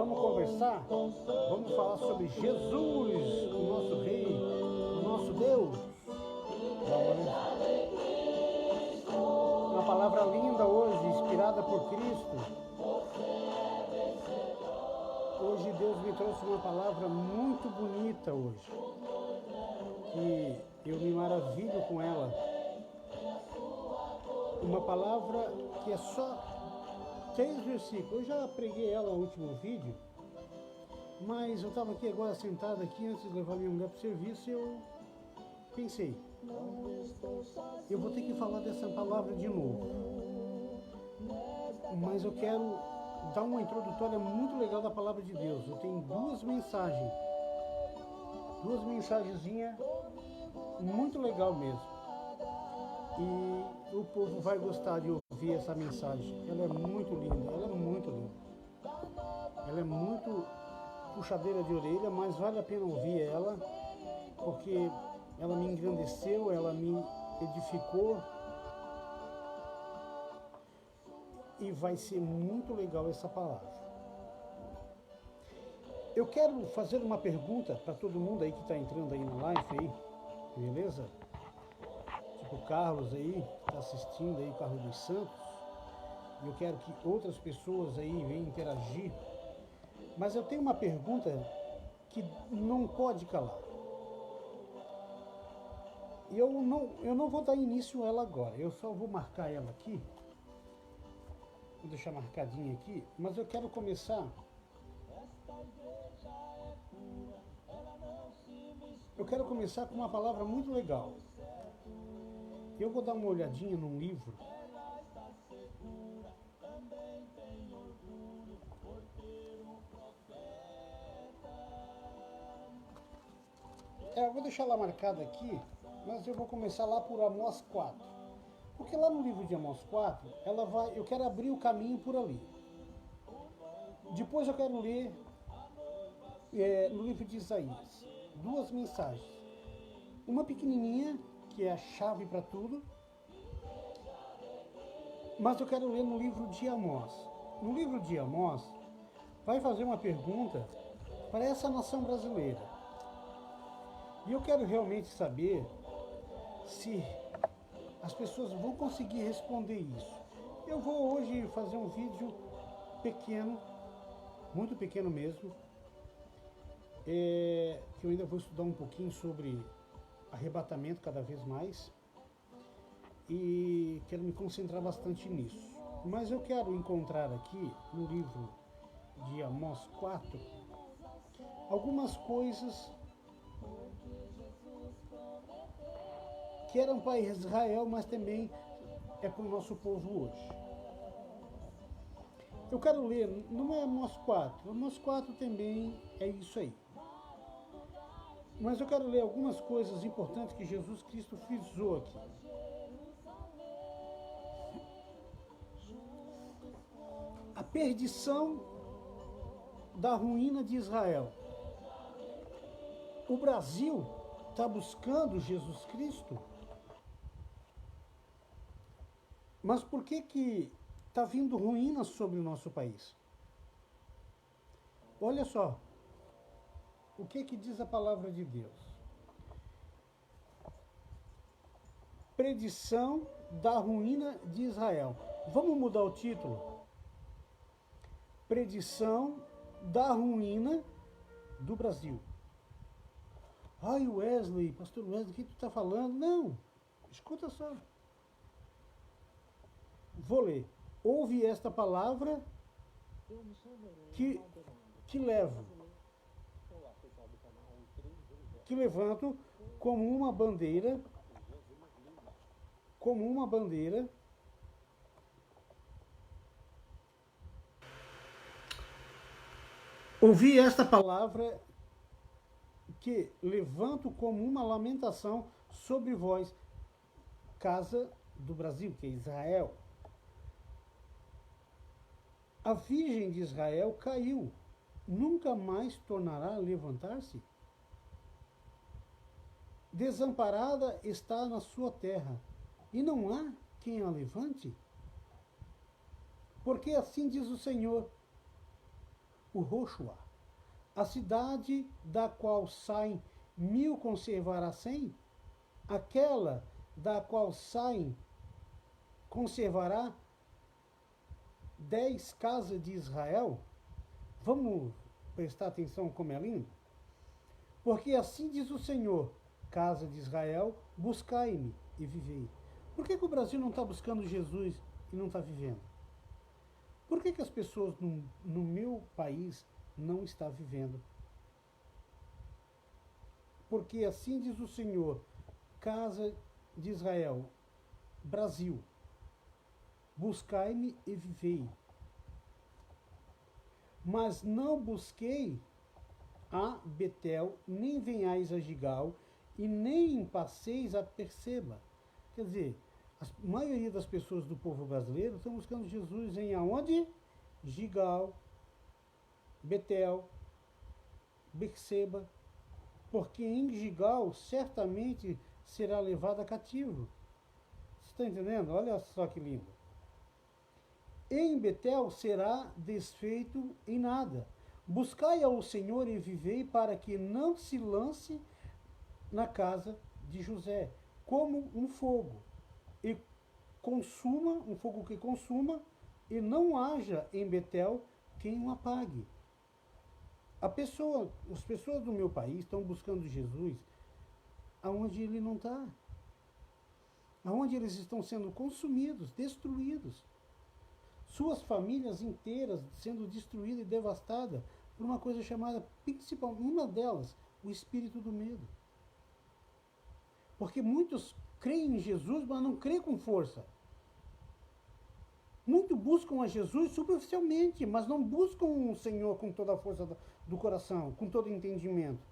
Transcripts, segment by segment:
Vamos conversar? Vamos falar sobre Jesus, o nosso Rei, o nosso Deus. Uma palavra linda hoje, inspirada por Cristo. Hoje Deus me trouxe uma palavra muito bonita hoje, que eu me maravilho com ela. Uma palavra que é só 3 versículos. Eu já preguei ela no último vídeo, mas eu estava aqui agora sentado aqui antes de levar minha mulher para o serviço e eu pensei, eu vou ter que falar dessa palavra de novo. Mas eu quero dar uma introdutória muito legal da palavra de Deus. Eu tenho duas mensagenzinhas muito legal mesmo. E o povo vai gostar de ouvir essa mensagem. Ela é muito linda, ela é muito linda. Ela é muito puxadeira de orelha, mas vale a pena ouvir ela, porque ela me engrandeceu, ela me edificou. E vai ser muito legal essa palavra. Eu quero fazer uma pergunta para todo mundo aí que está entrando aí na live aí, beleza? Tipo o Carlos aí, está assistindo aí, Carlos dos Santos. E eu quero que outras pessoas aí venham interagir. Mas eu tenho uma pergunta que não pode calar. E eu não vou dar início a ela agora, eu só vou marcar ela aqui. Vou deixar marcadinho aqui, mas eu quero começar. Eu quero começar com uma palavra muito legal. Eu vou dar uma olhadinha num livro. Eu vou deixar ela marcada aqui, mas eu vou começar lá por Amós 4. Porque lá no livro de Amós 4, eu quero abrir o caminho por ali. Depois eu quero ler no livro de Isaías, 2 mensagens. Uma pequenininha, que é a chave para tudo, mas eu quero ler no livro de Amós. No livro de Amós, vai fazer uma pergunta para essa nação brasileira. E eu quero realmente saber se as pessoas vão conseguir responder isso. Eu vou hoje fazer um vídeo pequeno, muito pequeno mesmo, que eu ainda vou estudar um pouquinho sobre arrebatamento cada vez mais e quero me concentrar bastante nisso. Mas eu quero encontrar aqui no livro de Amós 4 algumas coisas que eram para Israel, mas também é para o nosso povo hoje. Eu quero ler, não é Amós 4, Amós 4 também é isso aí. Mas eu quero ler algumas coisas importantes que Jesus Cristo frisou aqui. A perdição da ruína de Israel. O Brasil está buscando Jesus Cristo? Mas por que está vindo ruína sobre o nosso país? Olha só, o que diz a palavra de Deus? Predição da ruína de Israel. Vamos mudar o título? Predição da ruína do Brasil. Ai, Wesley, pastor Wesley, o que tu está falando? Não, escuta só. Vou ler. Ouve esta palavra que levanto como uma bandeira, ouvi esta palavra que levanto como uma lamentação sobre vós, casa do Brasil, que é Israel. A Virgem de Israel caiu, nunca mais tornará a levantar-se? Desamparada está na sua terra, e não há quem a levante? Porque assim diz o Senhor, o roxo há. A cidade da qual saem 1000 conservará 100, aquela da qual saem conservará 10 casas de Israel. Vamos prestar atenção como é lindo? Porque assim diz o Senhor, casa de Israel, buscai-me e vivei. Por que o Brasil não está buscando Jesus e não está vivendo? Por que as pessoas no meu país não estão vivendo? Porque assim diz o Senhor, casa de Israel, Brasil, buscai-me e vivei. Mas não busquei a Betel, nem venhais a Gigal, e nem passeis a Perceba. Quer dizer, a maioria das pessoas do povo brasileiro estão buscando Jesus em aonde? Gigal, Betel, Perceba, porque em Gigal certamente será levado a cativo. Você está entendendo? Olha só que lindo. Em Betel será desfeito em nada. Buscai ao Senhor e vivei, para que não se lance na casa de José, como um fogo, e consuma, um fogo que consuma, e não haja em Betel quem o apague. As pessoas do meu país estão buscando Jesus aonde ele não está. Aonde eles estão sendo consumidos, destruídos. Suas famílias inteiras sendo destruídas e devastadas por uma coisa chamada, principalmente, uma delas, o espírito do medo. Porque muitos creem em Jesus, mas não creem com força. Muitos buscam a Jesus superficialmente, mas não buscam o Senhor com toda a força do coração, com todo o entendimento.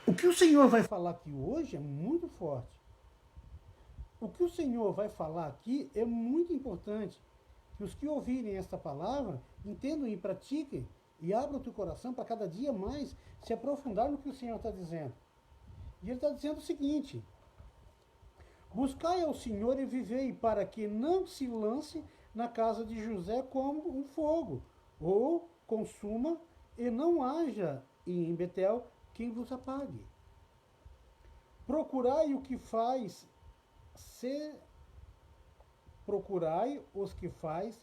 O que o Senhor vai falar aqui hoje é muito forte. O que o Senhor vai falar aqui é muito importante. Que os que ouvirem esta palavra entendam e pratiquem e abram o teu coração para cada dia mais se aprofundar no que o Senhor está dizendo. E ele está dizendo o seguinte: buscai ao Senhor e vivei, para que não se lance na casa de José como um fogo, ou consuma, e não haja em Betel quem vos apague. Procurai o que faz se procurai os que faz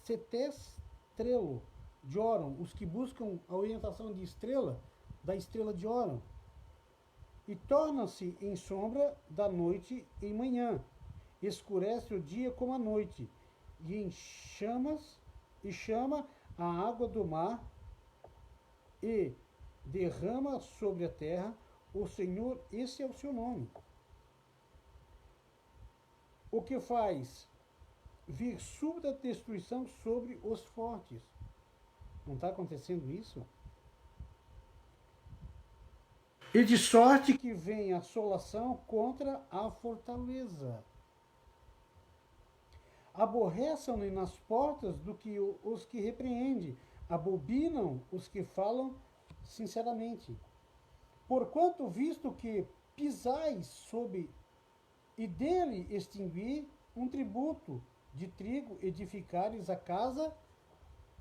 setestrelo de Óron, os que buscam a orientação de estrela, da estrela de Óron, e torna-se em sombra da noite em manhã, escurece o dia como a noite, e em chamas, e chama a água do mar, e derrama sobre a terra, o Senhor, esse é o seu nome. O que faz vir súbita destruição sobre os fortes. Não está acontecendo isso? E de sorte que vem assolação contra a fortaleza. Aborreçam-lhe nas portas do que os que repreende, abominam os que falam sinceramente. Porquanto, visto que pisais sob e dele extinguir um tributo de trigo, edificares a casa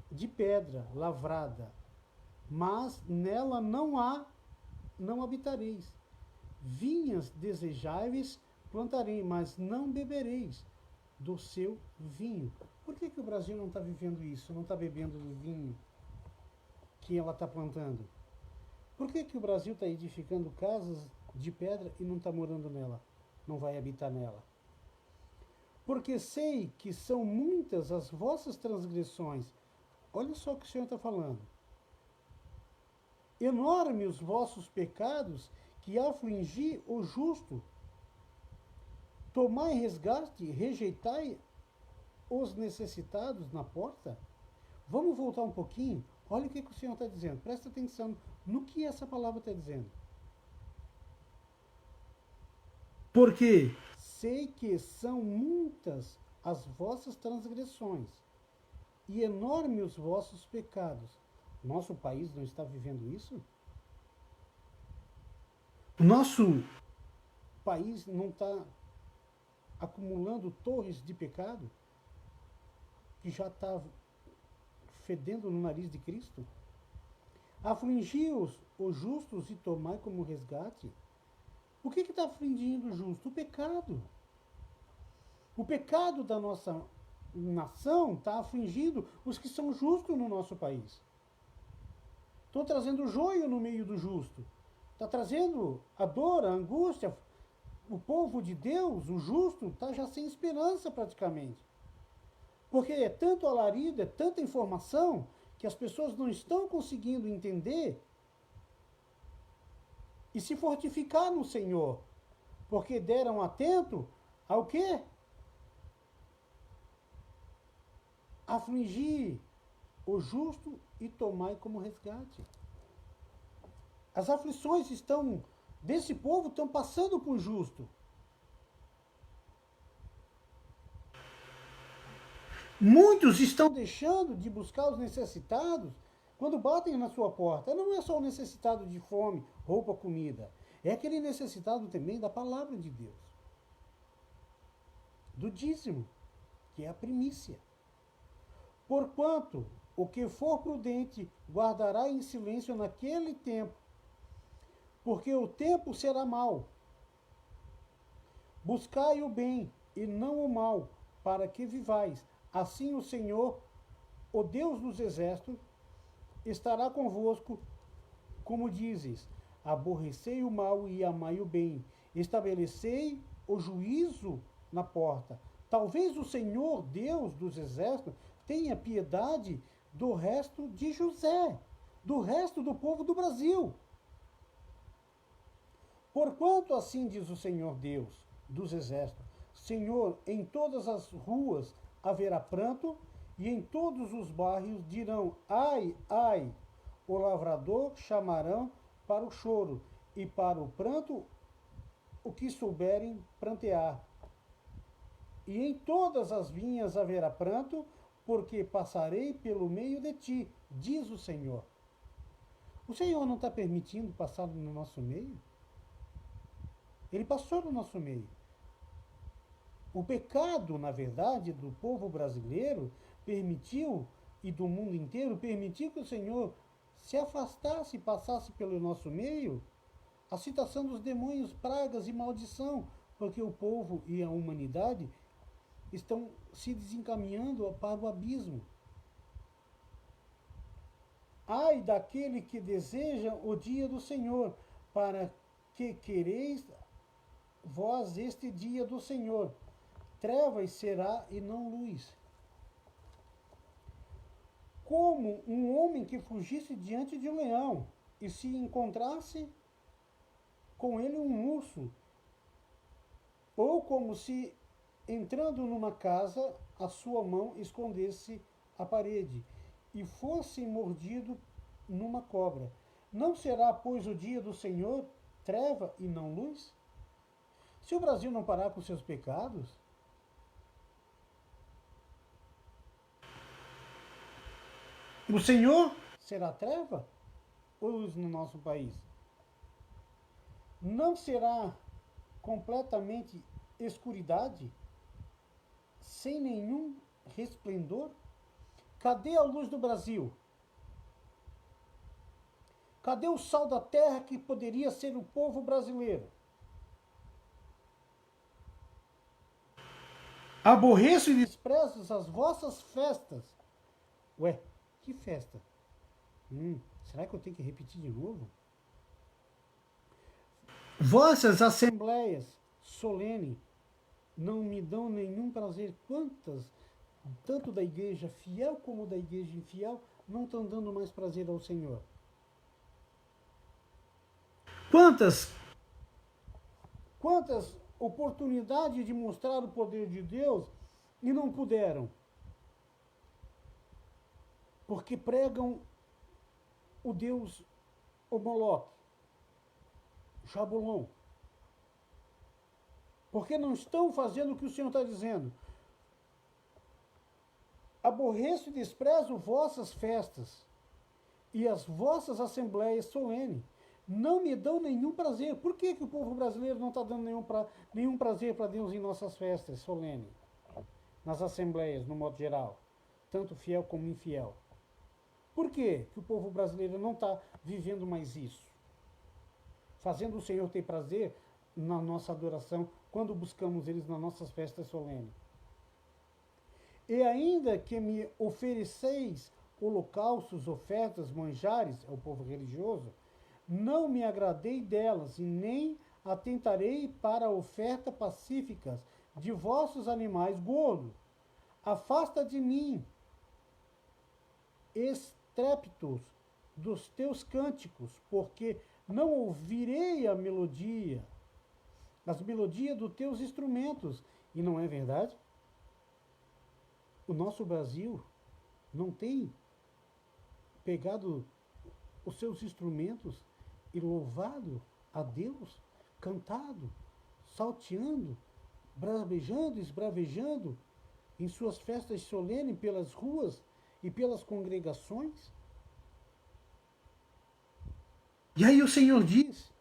de pedra lavrada, mas nela não habitareis. Vinhas desejáveis plantarei, mas não bebereis do seu vinho. Por que o Brasil não está vivendo isso, não está bebendo do vinho que ela está plantando? Por que o Brasil está edificando casas de pedra e não está morando nela? Não vai habitar nela? Porque sei que são muitas as vossas transgressões. Olha só o que o Senhor está falando. Enorme os vossos pecados, que afligi o justo. Tomai resgate, rejeitai os necessitados na porta. Vamos voltar um pouquinho. Olha o que o Senhor está dizendo. Presta atenção no que essa palavra está dizendo. Porque sei que são muitas as vossas transgressões e enormes os vossos pecados. Nosso país não está vivendo isso? O nosso país não está acumulando torres de pecado? que já está fedendo no nariz de Cristo? Afligi os justos e tomai como resgate. O que está afligindo o justo? O pecado. O pecado da nossa nação está afligindo os que são justos no nosso país. Estão trazendo joio no meio do justo. Está trazendo a dor, a angústia. O povo de Deus, o justo, está já sem esperança praticamente. Porque é tanto alarido, é tanta informação, que as pessoas não estão conseguindo entender e se fortificar no Senhor. Porque deram atento ao quê? Afligir o justo e tomai como resgate. As aflições desse povo estão passando por justo. Muitos estão deixando de buscar os necessitados quando batem na sua porta. Não é só o necessitado de fome, roupa, comida. É aquele necessitado também da palavra de Deus. Do dízimo, que é a primícia. Porquanto o que for prudente guardará em silêncio naquele tempo, porque o tempo será mau. Buscai o bem e não o mal, para que vivais. Assim o Senhor, o Deus dos exércitos, estará convosco, como dizes, aborrecei o mal e amai o bem, estabelecei o juízo na porta. Talvez o Senhor, Deus dos exércitos, tenha piedade do resto de José, do resto do povo do Brasil. Porquanto assim diz o Senhor Deus dos exércitos, Senhor, em todas as ruas haverá pranto, e em todos os bairros dirão, ai, ai, o lavrador chamarão para o choro, e para o pranto o que souberem prantear. E em todas as vinhas haverá pranto, porque passarei pelo meio de ti, diz o Senhor. O Senhor não está permitindo passar no nosso meio? Ele passou no nosso meio. O pecado, na verdade, do povo brasileiro permitiu, e do mundo inteiro, permitiu que o Senhor se afastasse e passasse pelo nosso meio a citação dos demônios, pragas e maldição, porque o povo e a humanidade estão se desencaminhando para o abismo. Ai daquele que deseja o dia do Senhor, para que quereis vós este dia do Senhor. Trevas será e não luz. Como um homem que fugisse diante de um leão e se encontrasse com ele um urso, ou como se entrando numa casa a sua mão escondesse a parede e fosse mordido numa cobra. Não será, pois, o dia do Senhor treva e não luz? Se o Brasil não parar com seus pecados, o Senhor será treva ou luz no nosso país? Não será completamente escuridade, sem nenhum resplendor? Cadê a luz do Brasil? Cadê o sal da terra que poderia ser o povo brasileiro? Aborreço e desprezo as vossas festas. Ué, que festa? Será que eu tenho que repetir de novo? Vossas assembleias solene não me dão nenhum prazer. Quantas, tanto da igreja fiel como da igreja infiel, não estão dando mais prazer ao Senhor? Quantas oportunidades de mostrar o poder de Deus e não puderam? Porque pregam o Deus, o Moloque, Jabulon. Porque não estão fazendo o que o Senhor está dizendo. Aborreço e desprezo vossas festas e as vossas assembleias solenes. Não me dão nenhum prazer. Por que o povo brasileiro não está dando nenhum prazer para Deus em nossas festas solenes? Nas assembleias, no modo geral. tanto fiel como infiel. Por quê que o povo brasileiro não está vivendo mais isso? Fazendo o Senhor ter prazer na nossa adoração, quando buscamos eles nas nossas festas solenes. E ainda que me ofereceis holocaustos, ofertas, manjares, é o povo religioso, não me agradei delas, e nem atentarei para oferta pacíficas de vossos animais gordos. Afasta de mim estrépitos dos teus cânticos, porque não ouvirei a melodia, as melodias dos teus instrumentos. E não é verdade? O nosso Brasil não tem pegado os seus instrumentos e louvado a Deus, cantado, salteando, bravejando, esbravejando em suas festas solenes pelas ruas e pelas congregações? E aí o Senhor diz: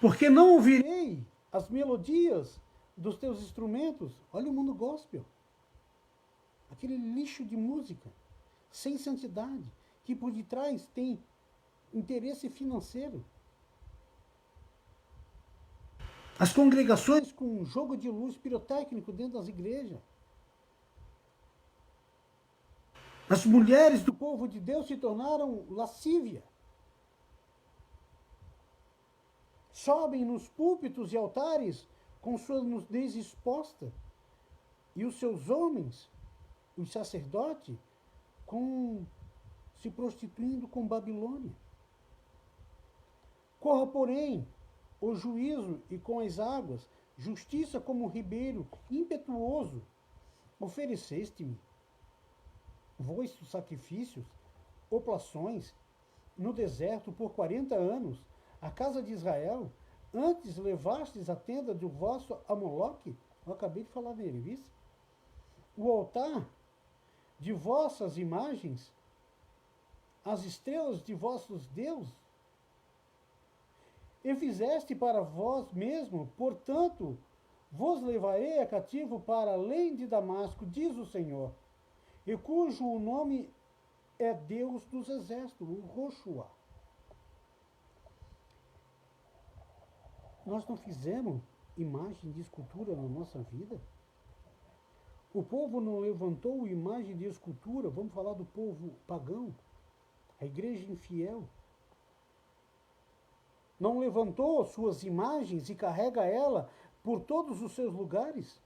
porque não ouvirei as melodias dos teus instrumentos. Olha o mundo gospel, aquele lixo de música, sem santidade, que por detrás tem interesse financeiro. As congregações com jogo de luz pirotécnico dentro das igrejas. As mulheres do povo de Deus se tornaram lascívia. Sobem nos púlpitos e altares com sua nudez exposta. E os seus homens, os sacerdotes, se prostituindo com Babilônia. Corra, porém, o juízo e com as águas, justiça como um ribeiro impetuoso. Ofereceste-me vossos sacrifícios, oblações, no deserto por 40 anos, a casa de Israel, antes levastes a tenda do vosso Amoloque. Eu acabei de falar dele, viu? O altar de vossas imagens, as estrelas de vossos deuses, e fizeste para vós mesmo, portanto, vos levarei a cativo para além de Damasco, diz o Senhor, e cujo nome é Deus dos exércitos, o Roshua. Nós não fizemos imagem de escultura na nossa vida? O povo não levantou imagem de escultura, vamos falar do povo pagão, a igreja infiel. Não levantou suas imagens e carrega ela por todos os seus lugares,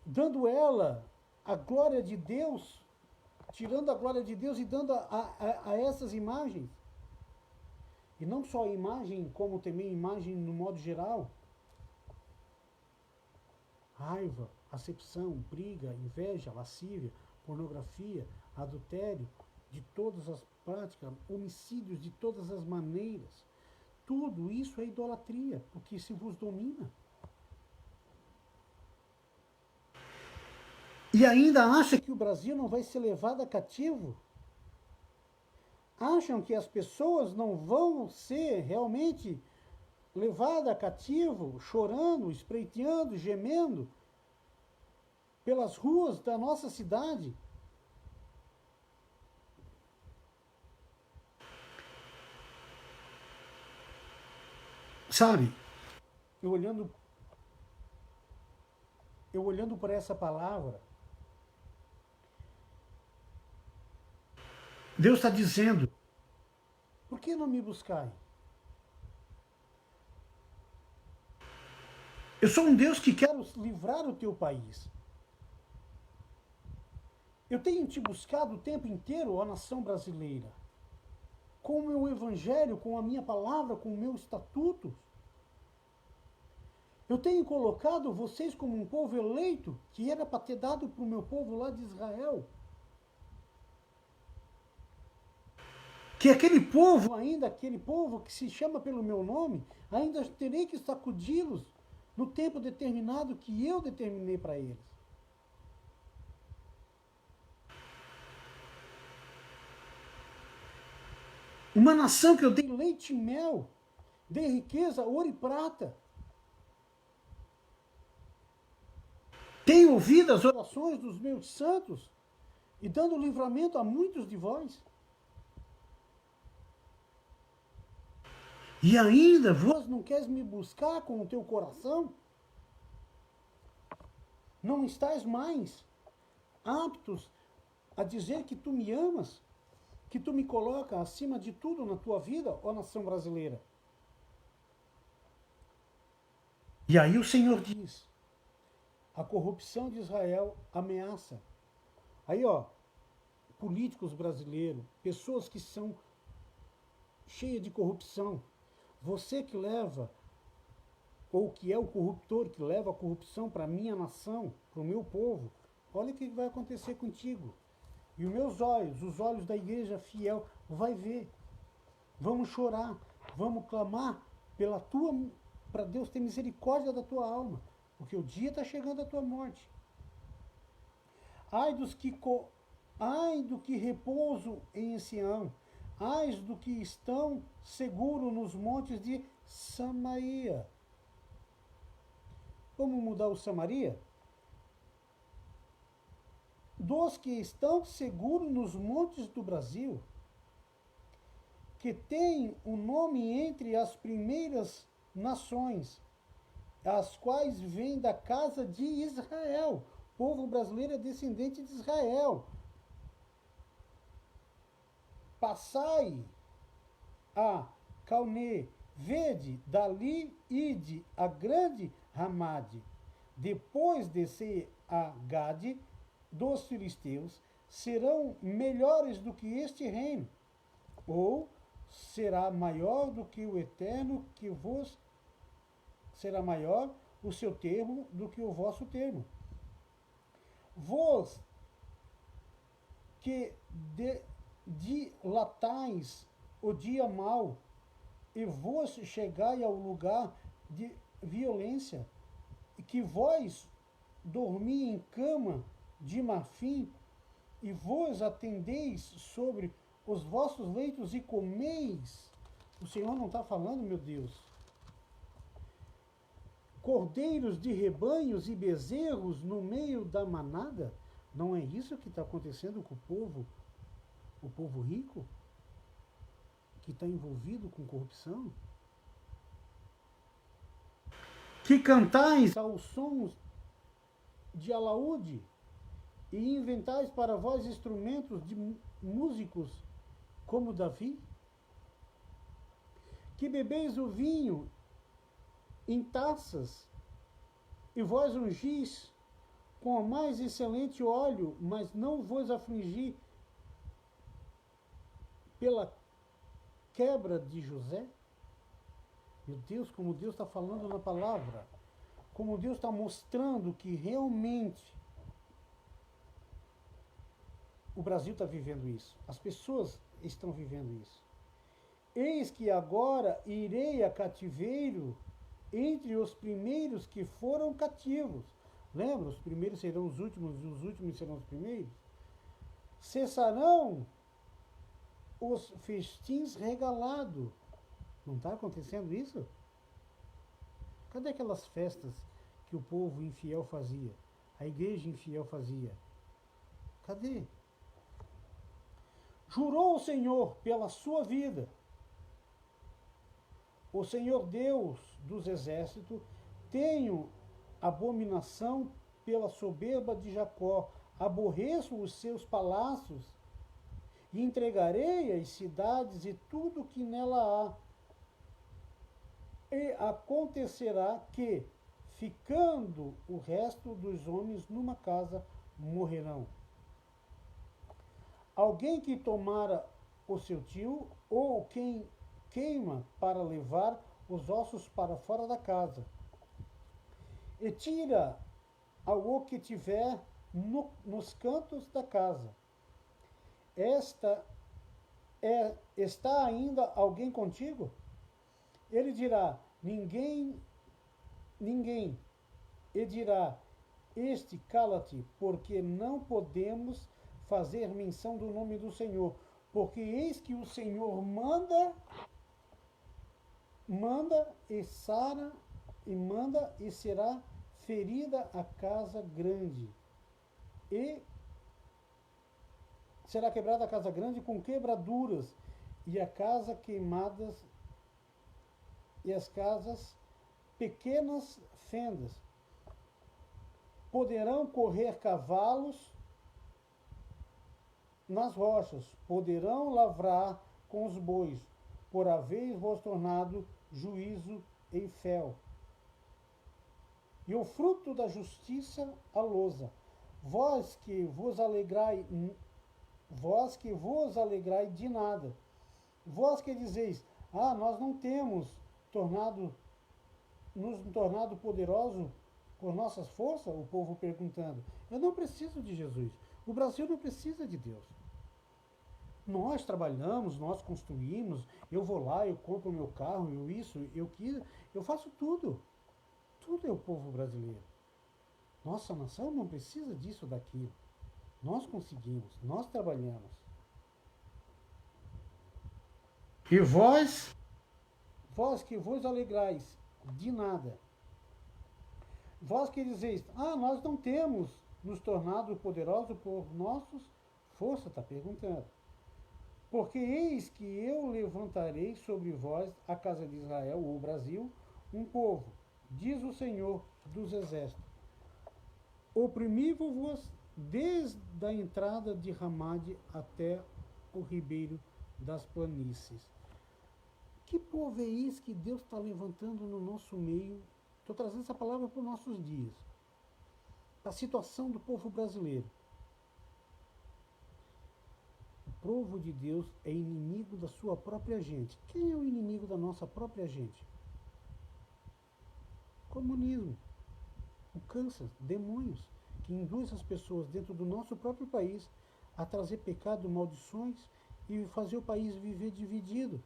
dando ela a glória de Deus, tirando a glória de Deus e dando a essas imagens. E não só a imagem, como também imagem no modo geral. Raiva, acepção, briga, inveja, lascívia, pornografia, adultério, de todas as práticas, homicídios de todas as maneiras. Tudo isso é idolatria, porque se vos domina. E ainda acha que o Brasil não vai ser levado a cativo? Acham que as pessoas não vão ser realmente levadas a cativo, chorando, espreitando, gemendo pelas ruas da nossa cidade? Sabe, eu olhando para essa palavra, Deus está dizendo: por que não me buscai? Eu sou um Deus que quero livrar o teu país. Eu tenho te buscado o tempo inteiro, ó nação brasileira, com o meu evangelho, com a minha palavra, com o meu estatuto. Eu tenho colocado vocês como um povo eleito, que era para ter dado para o meu povo lá de Israel. Que aquele povo ainda, aquele povo que se chama pelo meu nome, ainda terei que sacudi-los no tempo determinado que eu determinei para eles. Uma nação que eu dei leite e mel, dei riqueza, ouro e prata. Tem ouvido as orações dos meus santos e dando livramento a muitos de vós. E ainda vós não queres me buscar com o teu coração? Não estás mais aptos a dizer que tu me amas, que tu me coloca acima de tudo na tua vida, ó nação brasileira. E aí o Senhor diz, a corrupção de Israel ameaça. Aí, ó, políticos brasileiros, pessoas que são cheias de corrupção, você que leva, ou que é o corruptor que leva a corrupção para a minha nação, para o meu povo, olha o que vai acontecer contigo. E os meus olhos, os olhos da igreja fiel, vai ver. Vamos chorar, vamos clamar pela tua, para Deus ter misericórdia da tua alma, porque o dia está chegando a tua morte. Ai do que repouso em Sião, ai do que estão seguros nos montes de Samaria. Vamos mudar o Samaria? Dos que estão seguros nos montes do Brasil, que têm um nome entre as primeiras nações, as quais vêm da casa de Israel. O povo brasileiro é descendente de Israel. Passai a Calne, vede, dali ide a grande Ramade. Depois descer a Gade dos filisteus, serão melhores do que este reino, ou será maior do que o eterno que vos será maior o seu termo do que o vosso termo. Vós que dilatais o dia mau e vos chegai ao lugar de violência, e que vós dormi em cama de marfim e vos atendeis sobre os vossos leitos e comeis. O Senhor não está falando, meu Deus. Cordeiros de rebanhos e bezerros no meio da manada? Não é isso que está acontecendo com o povo rico, que está envolvido com corrupção? Que cantais aos sons de alaúde e inventais para vós instrumentos de músicos como Davi? Que bebeis o vinho em taças e vós ungis com o mais excelente óleo, mas não vos afligir pela quebra de José? Meu Deus, como Deus está falando na palavra, como Deus está mostrando que realmente o Brasil está vivendo isso, as pessoas estão vivendo isso. Eis que agora irei a cativeiro entre os primeiros que foram cativos. Lembra? Os primeiros serão os últimos e os últimos serão os primeiros. Cessarão os festins regalados. Não está acontecendo isso? Cadê aquelas festas que o povo infiel fazia? A igreja infiel fazia? Cadê? Jurou o Senhor pela sua vida. O Senhor Deus dos exércitos, tenho abominação pela soberba de Jacó, aborreço os seus palácios, e entregarei as cidades e tudo que nela há. E acontecerá que, ficando o resto dos homens numa casa, morrerão. Alguém que tomara o seu tio, ou quem queima para levar os ossos para fora da casa, e tira ao que tiver nos cantos da casa. Está ainda alguém contigo? Ele dirá, ninguém. E dirá, este cala-te, porque não podemos fazer menção do nome do Senhor, porque eis que o Senhor manda e sara, e manda e será ferida a casa grande, e será quebrada a casa grande com quebraduras, e a casa queimadas, e as casas pequenas fendas. Poderão correr cavalos nas rochas, poderão lavrar com os bois, por haveis vos tornado juízo em fel. E o fruto da justiça a lousa, vós que vos alegrai de nada, vós que dizeis, nós não temos nos tornado poderoso por nossas forças, o povo perguntando. Eu não preciso de Jesus. O Brasil não precisa de Deus. Nós trabalhamos, nós construímos, eu vou lá, eu compro meu carro, eu faço tudo. Tudo é o povo brasileiro. Nossa nação não precisa disso, daquilo. Nós conseguimos, nós trabalhamos. E vós que vos alegrais de nada, vós que dizeis, nós não temos nos tornado poderosos por nossos forças, está perguntando. Porque eis que eu levantarei sobre vós a casa de Israel, ou o Brasil, um povo, diz o Senhor dos Exércitos. Oprimi-vos desde a entrada de Ramade até o ribeiro das planícies. Que povo é esse que Deus está levantando no nosso meio? Estou trazendo essa palavra para os nossos dias. A situação do povo brasileiro. O povo de Deus é inimigo da sua própria gente. Quem é o inimigo da nossa própria gente? Comunismo, o câncer, demônios, que induz as pessoas dentro do nosso próprio país a trazer pecado, maldições e fazer o país viver dividido.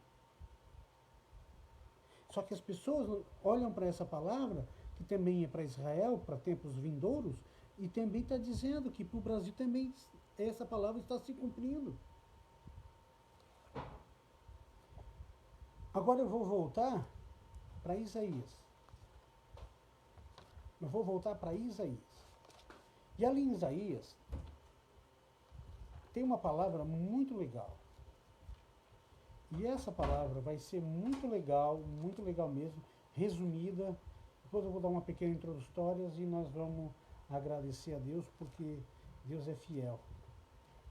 Só que as pessoas olham para essa palavra, que também é para Israel, para tempos vindouros, e também está dizendo que para o Brasil também essa palavra está se cumprindo. Agora eu vou voltar para Isaías. E ali em Isaías tem uma palavra muito legal. E essa palavra vai ser muito legal mesmo, resumida. Depois eu vou dar uma pequena introdutória e nós vamos agradecer a Deus, porque Deus é fiel.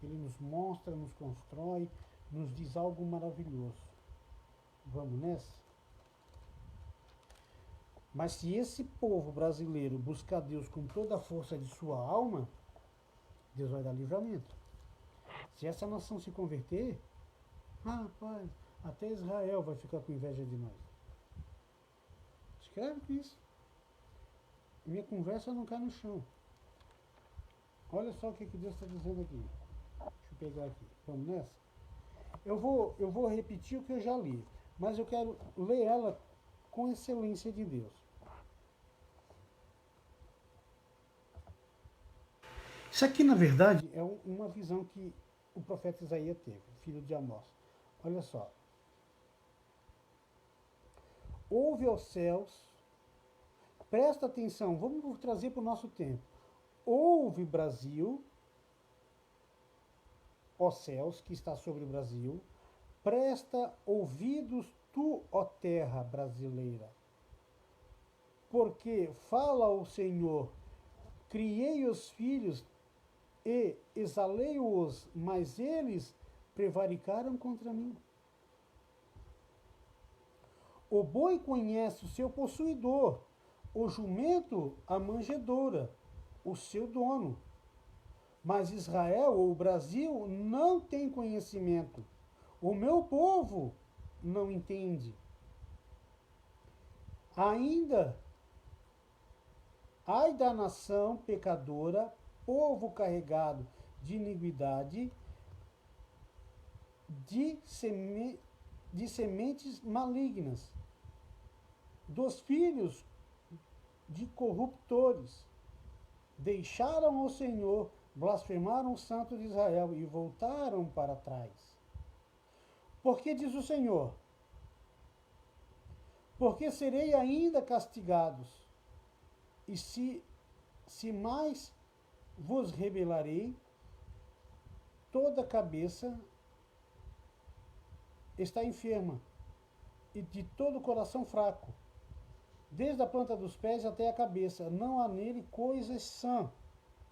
Ele nos mostra, nos constrói, nos diz algo maravilhoso. Vamos nessa? Mas se esse povo brasileiro buscar Deus com toda a força de sua alma, Deus vai dar livramento. Se essa nação se converter, rapaz, até Israel vai ficar com inveja de nós. Escreve com isso. Minha conversa não cai no chão. Olha só o que Deus está dizendo aqui. Deixa eu pegar aqui. Vamos nessa? Eu vou repetir o que eu já li, mas eu quero ler ela com excelência de Deus. Isso aqui, na verdade, é uma visão que o profeta Isaías teve, filho de Amós. Olha só. Ouve aos céus, presta atenção, vamos trazer para o nosso tempo. Ouve, Brasil, ó céus, que está sobre o Brasil, presta ouvidos tu, ó terra brasileira. Porque fala o Senhor, criei os filhos e exalei-os, mas eles prevaricaram contra mim. O boi conhece o seu possuidor, o jumento a manjedoura, o seu dono. Mas Israel ou o Brasil não tem conhecimento. O meu povo não entende. Ainda, ai da nação pecadora, povo carregado de iniquidade, de sementes malignas, dos filhos de corruptores. Deixaram o Senhor, blasfemaram o Santo de Israel e voltaram para trás. Porque diz o Senhor, porque serei ainda castigados, E se mais vos rebelarei, toda cabeça está enferma, e de todo o coração fraco, desde a planta dos pés até a cabeça, não há nele coisa sã,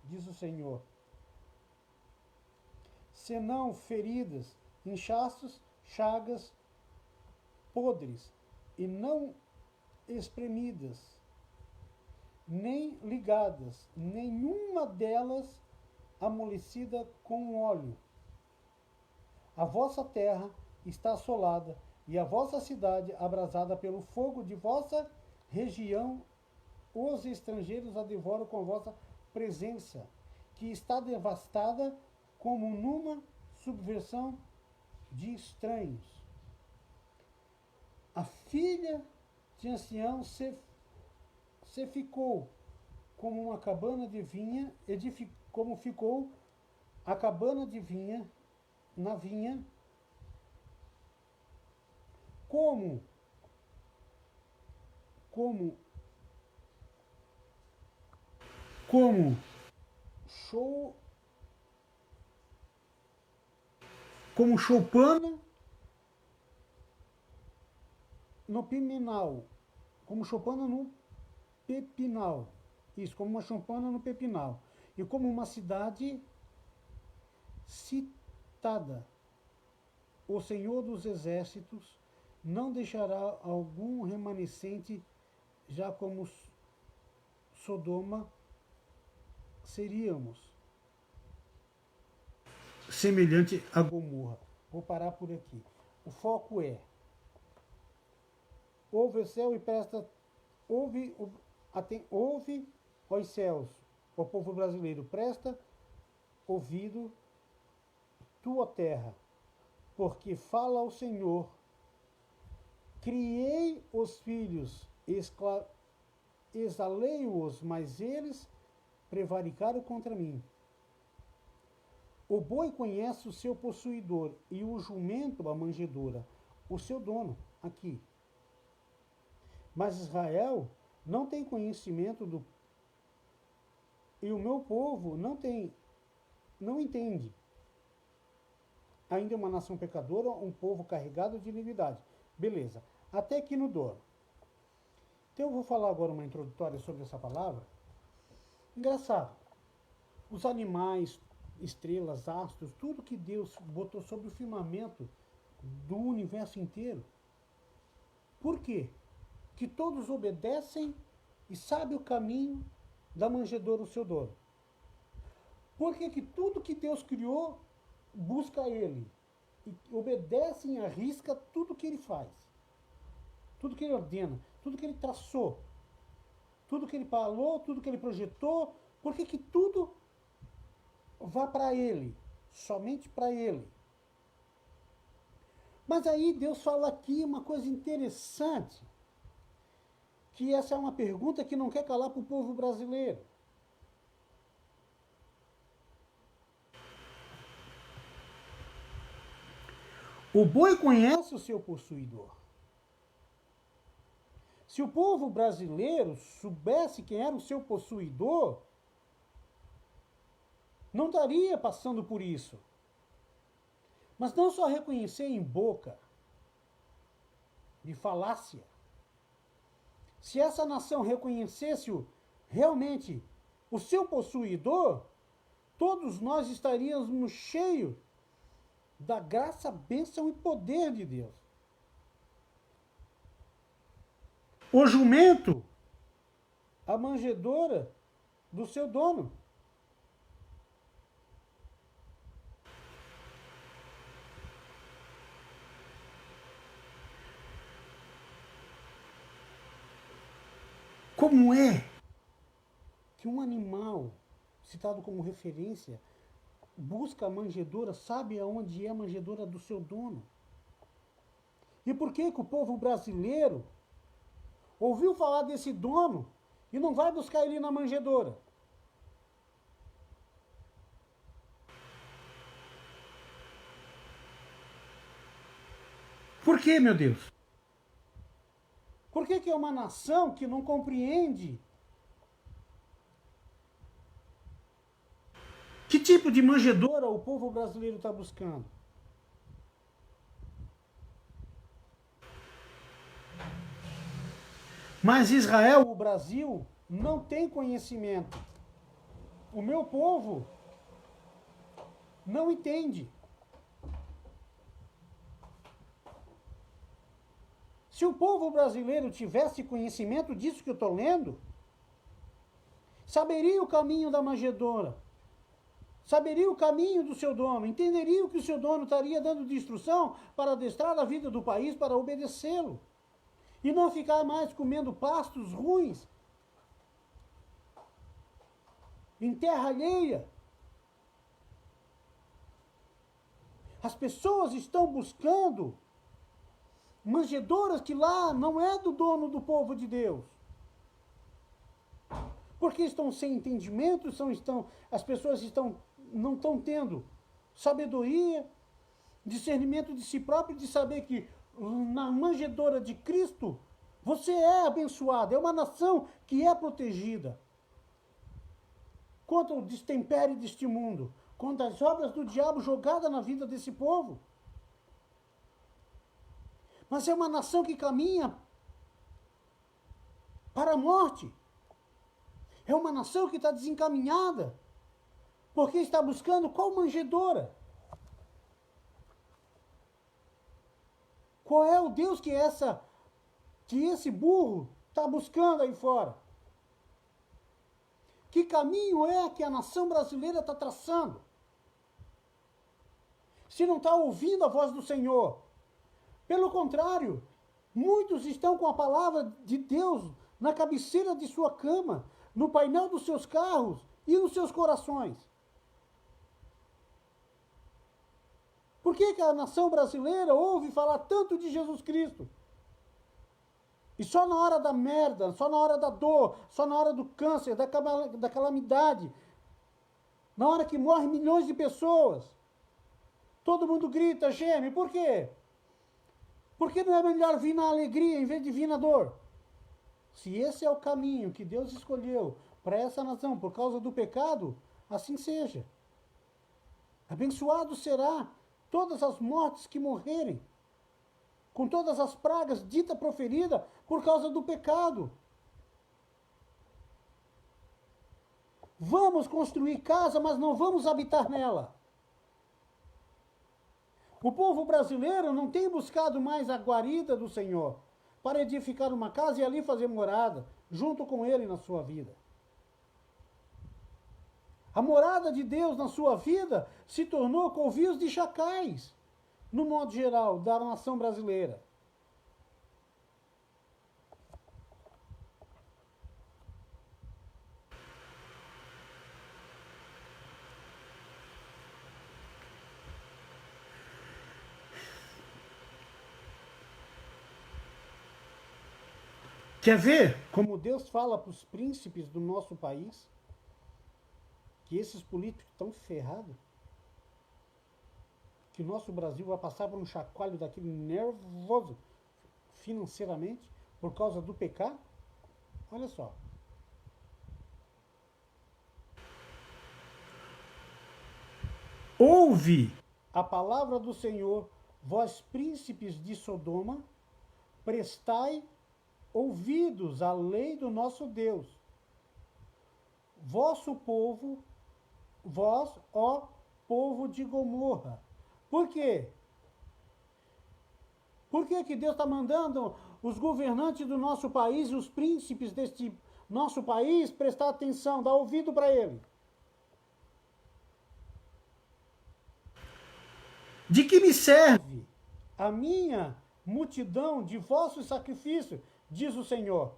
diz o Senhor, senão feridas, inchaços, chagas, podres, e não espremidas, nem ligadas, nenhuma delas amolecida com óleo. A vossa terra está assolada, e a vossa cidade abrasada pelo fogo de vossa região. Os estrangeiros a devoram com a vossa presença, que está devastada como numa subversão de estranhos. A filha de ancião se ficou como uma cabana de vinha, como ficou a cabana de vinha na vinha, como show, como choupana no piminal, como choupana no pepinal, isso, como uma choupana no pepinal, e como uma cidade citada. O Senhor dos Exércitos não deixará algum remanescente, já como Sodoma seríamos, semelhante a Gomorra. Vou parar por aqui. O foco é: ouve o céu e presta, ouve, os céus, o povo brasileiro, presta ouvido, tua terra, porque fala o Senhor, criei os filhos, exalei-os, mas eles prevaricaram contra mim. O boi conhece o seu possuidor, e o jumento a manjedoura, o seu dono, aqui. Mas Israel não tem conhecimento e o meu povo não entende. Ainda é uma nação pecadora, um povo carregado de iniquidade. Beleza, até aqui no Doro. Então eu vou falar agora uma introdutória sobre essa palavra. Engraçado, os animais, estrelas, astros, tudo que Deus botou sobre o firmamento do universo inteiro. Por quê? Que todos obedecem e sabem o caminho da manjedoura do seu dono. Por que tudo que Deus criou busca Ele e obedecem à risca tudo que Ele faz, tudo que Ele ordena, tudo que Ele traçou, tudo que Ele falou, tudo que Ele projetou? Por que tudo vá para Ele, somente para Ele? Mas aí Deus fala aqui uma coisa interessante, que essa é uma pergunta que não quer calar para o povo brasileiro. O boi conhece o seu possuidor. Se o povo brasileiro soubesse quem era o seu possuidor, não estaria passando por isso. Mas não só reconhecer em boca, de falácia. Se essa nação reconhecesse realmente o seu possuidor, todos nós estaríamos cheios da graça, bênção e poder de Deus. O jumento, a manjedoura do seu dono. Como é que um animal, citado como referência, busca a manjedoura, sabe aonde é a manjedoura do seu dono? E por que o povo brasileiro ouviu falar desse dono e não vai buscar ele na manjedoura? Por que, meu Deus? Por que é uma nação que não compreende Que tipo de manjedoura o povo brasileiro está buscando? Mas Israel, o Brasil, não tem conhecimento. O meu povo não entende. Se o povo brasileiro tivesse conhecimento disso que eu estou lendo, saberia o caminho da manjedoura, saberia o caminho do seu dono, entenderia o que o seu dono estaria dando de instrução para adestrar a vida do país para obedecê-lo. E não ficar mais comendo pastos ruins em terra alheia. As pessoas estão buscando manjedouras que lá não é do dono do povo de Deus. Porque estão sem entendimento, as pessoas não estão tendo sabedoria, discernimento de si próprio, de saber que na manjedoura de Cristo você é abençoado, é uma nação que é protegida contra o destempere deste mundo, contra as obras do diabo jogadas na vida desse povo. Mas é uma nação que caminha para a morte. É uma nação que está desencaminhada, porque está buscando qual manjedoura? Qual é o Deus que esse burro está buscando aí fora? Que caminho é que a nação brasileira está traçando? Se não está ouvindo a voz do Senhor. Pelo contrário, muitos estão com a palavra de Deus na cabeceira de sua cama, no painel dos seus carros e nos seus corações. Por que a nação brasileira ouve falar tanto de Jesus Cristo? E só na hora da merda, só na hora da dor, só na hora do câncer, da calamidade, na hora que morrem milhões de pessoas, todo mundo grita, geme. Por quê? Por que não é melhor vir na alegria em vez de vir na dor? Se esse é o caminho que Deus escolheu para essa nação por causa do pecado, assim seja. Abençoado será todas as mortes que morrerem, com todas as pragas dita proferida por causa do pecado. Vamos construir casa, mas não vamos habitar nela. O povo brasileiro não tem buscado mais a guarida do Senhor para edificar uma casa e ali fazer morada, junto com Ele na sua vida. A morada de Deus na sua vida se tornou covios de chacais, no modo geral, da nação brasileira. Quer ver como Deus fala para os príncipes do nosso país que esses políticos estão ferrados? Que o nosso Brasil vai passar por um chacoalho daquele nervoso financeiramente por causa do pecado? Olha só. Ouve a palavra do Senhor, vós príncipes de Sodoma, prestai ouvidos à lei do nosso Deus. Vosso povo, vós, ó povo de Gomorra. Por quê? Por que Deus está mandando os governantes do nosso país, os príncipes deste nosso país, prestar atenção, dar ouvido para ele? De que me serve a minha multidão de vossos sacrifícios, diz o Senhor.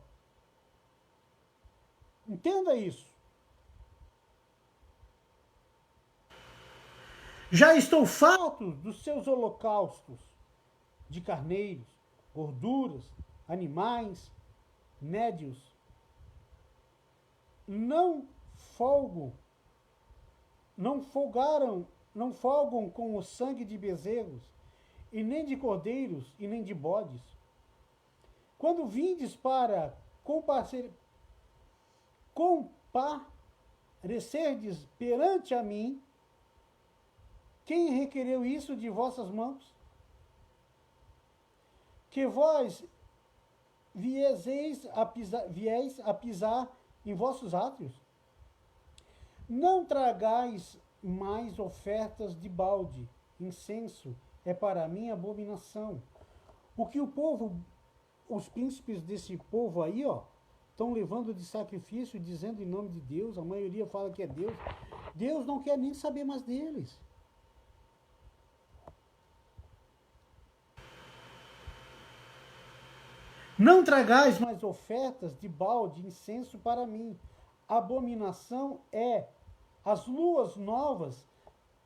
Entenda isso. Já estou farto dos seus holocaustos de carneiros, gorduras, animais, médios. Não folgam com o sangue de bezerros, e nem de cordeiros, e nem de bodes. Quando vindes para comparecerdes perante a mim, Quem requereu isso de vossas mãos? Que vós vieis a pisar em vossos átrios? Não tragais mais ofertas de balde, incenso é para mim abominação. O que o povo, os príncipes desse povo aí, ó, estão levando de sacrifício, dizendo em nome de Deus, a maioria fala que é Deus. Deus não quer nem saber mais deles. Não tragais mais ofertas de balde, incenso para mim. Abominação é as luas novas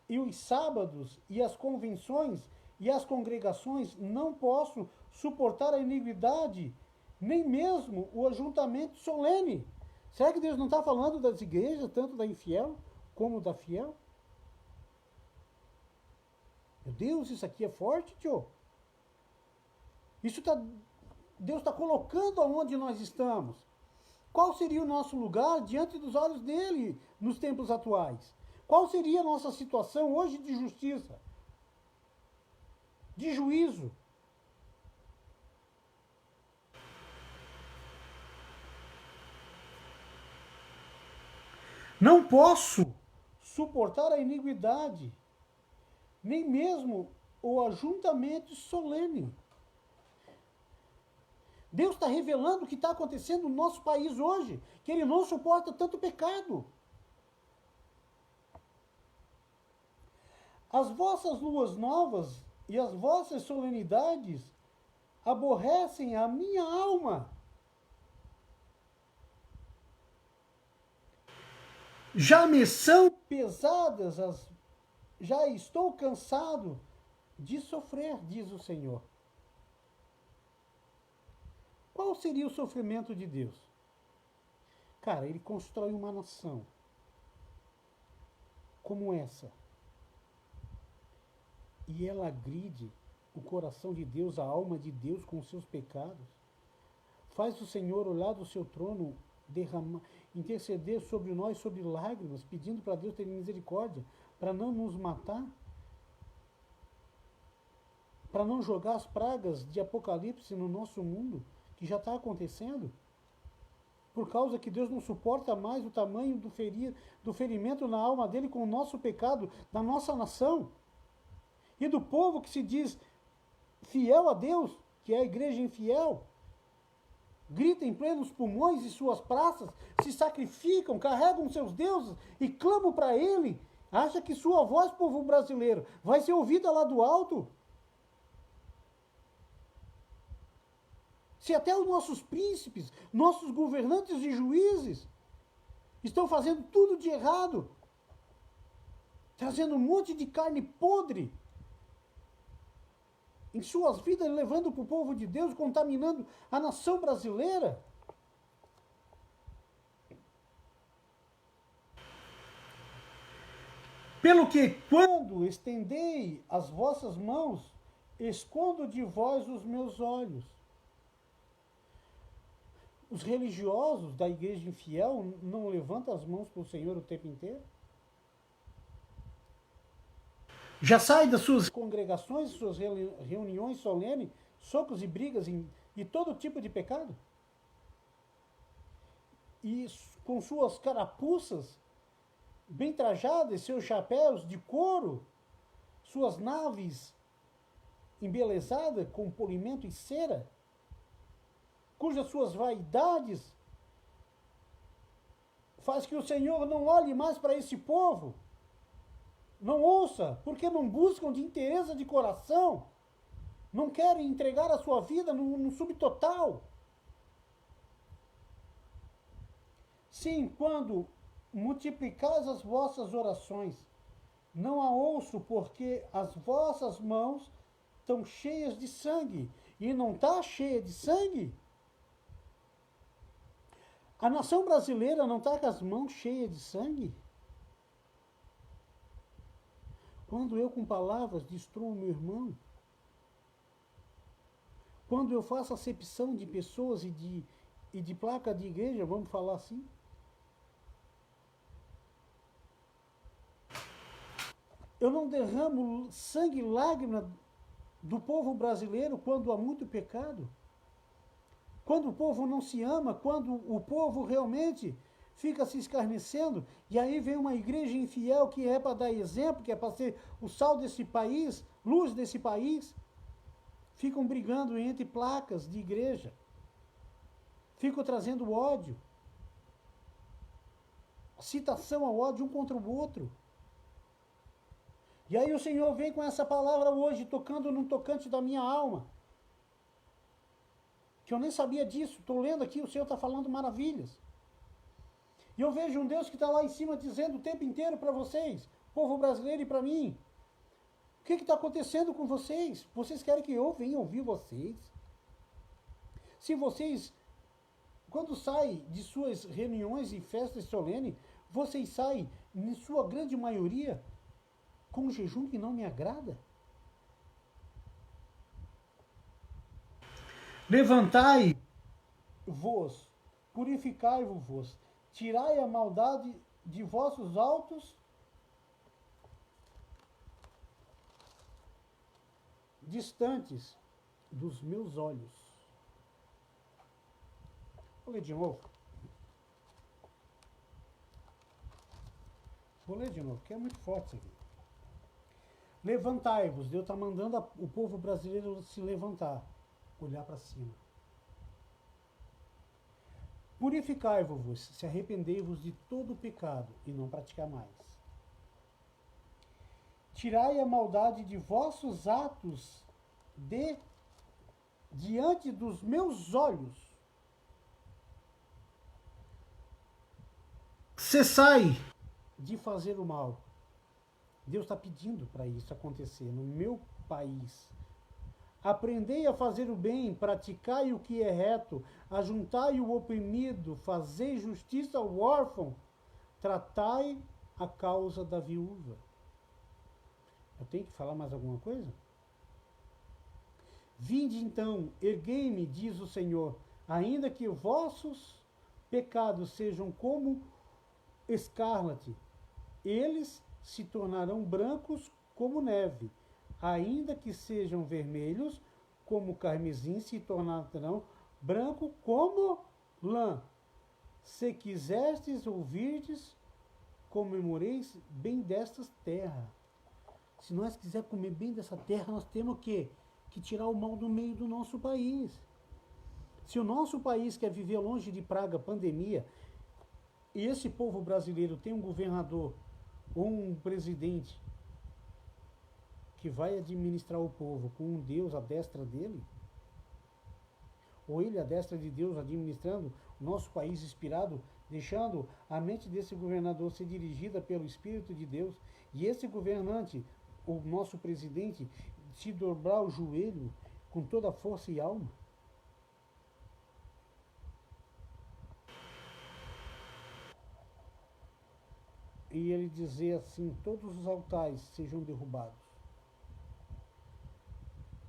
e os sábados e as convenções e as congregações. Não posso suportar a iniquidade, nem mesmo o ajuntamento solene. Será que Deus não está falando das igrejas, tanto da infiel como da fiel? Meu Deus, isso aqui é forte, tio. Deus está colocando aonde nós estamos. Qual seria o nosso lugar diante dos olhos dele nos tempos atuais? Qual seria a nossa situação hoje de justiça? De juízo? Não posso suportar a iniquidade, nem mesmo o ajuntamento solene. Deus está revelando o que está acontecendo no nosso país hoje, que ele não suporta tanto pecado. As vossas luas novas e as vossas solenidades aborrecem a minha alma. Já me são pesadas, já estou cansado de sofrer, diz o Senhor. Qual seria o sofrimento de Deus? Cara, ele constrói uma nação como essa. E ela agride o coração de Deus, a alma de Deus com os seus pecados. Faz o Senhor olhar do seu trono, interceder sobre nós, sobre lágrimas, pedindo para Deus ter misericórdia, para não nos matar, para não jogar as pragas de Apocalipse no nosso mundo, que já está acontecendo, por causa que Deus não suporta mais o tamanho do ferimento na alma dele com o nosso pecado, da nossa nação, e do povo que se diz fiel a Deus, que é a igreja infiel, grita em plenos pulmões e suas praças, se sacrificam, carregam seus deuses e clamam para ele, acha que sua voz, povo brasileiro, vai ser ouvida lá do alto? Se até os nossos príncipes, nossos governantes e juízes estão fazendo tudo de errado, trazendo um monte de carne podre em suas vidas, levando para o povo de Deus, contaminando a nação brasileira. Pelo que, quando estendei as vossas mãos, escondo de vós os meus olhos. Os religiosos da igreja infiel não levantam as mãos para o Senhor o tempo inteiro? Já sai das suas congregações, suas reuniões solenes, socos e brigas e todo tipo de pecado? E com suas carapuças bem trajadas, seus chapéus de couro, suas naves embelezadas com polimento e cera, cujas suas vaidades faz que o Senhor não olhe mais para esse povo, não ouça, porque não buscam de interesse de coração, não querem entregar a sua vida no subtotal. Sim, quando multiplicais as vossas orações, não a ouço, porque as vossas mãos estão cheias de sangue, e não está cheia de sangue? A nação brasileira não está com as mãos cheias de sangue? Quando eu com palavras destruo meu irmão, quando eu faço acepção de pessoas e de placa de igreja, vamos falar assim, Eu não derramo sangue e lágrima do povo brasileiro quando há muito pecado? Quando o povo não se ama, quando o povo realmente fica se escarnecendo, e aí vem uma igreja infiel que é para dar exemplo, que é para ser o sal desse país, luz desse país, ficam brigando entre placas de igreja, ficam trazendo ódio, citação ao ódio um contra o outro. E aí o Senhor vem com essa palavra hoje, tocando num tocante da minha alma, que eu nem sabia disso, estou lendo aqui, o Senhor está falando maravilhas. E eu vejo um Deus que está lá em cima dizendo o tempo inteiro para vocês, povo brasileiro e para mim, o que está acontecendo com vocês? Vocês querem que eu venha ouvir vocês? Se vocês, quando saem de suas reuniões e festas solenes, vocês saem, em sua grande maioria, com um jejum que não me agrada? Levantai-vos, purificai-vos, tirai a maldade de vossos altos distantes dos meus olhos. Vou ler de novo. Vou ler de novo, porque é muito forte isso aqui. Levantai-vos, Deus está mandando o povo brasileiro se levantar, olhar para cima. Purificai-vos, se arrependei-vos de todo o pecado e não praticar mais. Tirai a maldade de vossos atos diante dos meus olhos. Cessai de fazer o mal. Deus está pedindo para isso acontecer no meu país. Aprendei a fazer o bem, praticai o que é reto, ajuntai o oprimido, fazei justiça ao órfão, tratai a causa da viúva. Eu tenho que falar mais alguma coisa? Vinde então, erguei-me, diz o Senhor, ainda que vossos pecados sejam como escarlate, eles se tornarão brancos como neve, ainda que sejam vermelhos como carmesim, se tornarão branco como lã. Se quiserdes ouvirdes, comemoreis bem destas terras. Se nós quisermos comer bem dessa terra, nós temos o quê? Que tirar o mal do meio do nosso país. Se o nosso país quer viver longe de praga, pandemia, e esse povo brasileiro tem um governador ou um presidente que vai administrar o povo com um Deus à destra dele, ou ele à destra de Deus administrando o nosso país inspirado, deixando a mente desse governador ser dirigida pelo Espírito de Deus, e esse governante, o nosso presidente, se dobrar o joelho com toda a força e alma. E ele dizer assim, todos os altares sejam derrubados.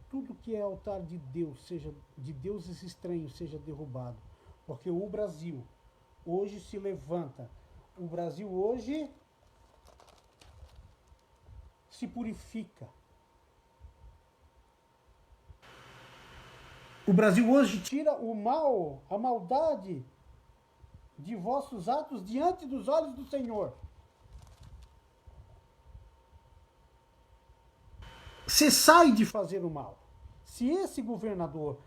Tudo que é altar de Deus, seja de deuses estranhos, seja derrubado. Porque o Brasil hoje se levanta. O Brasil hoje se purifica. O Brasil hoje tira o mal, a maldade de vossos atos diante dos olhos do Senhor. Cessai de fazer o mal. Se esse governador,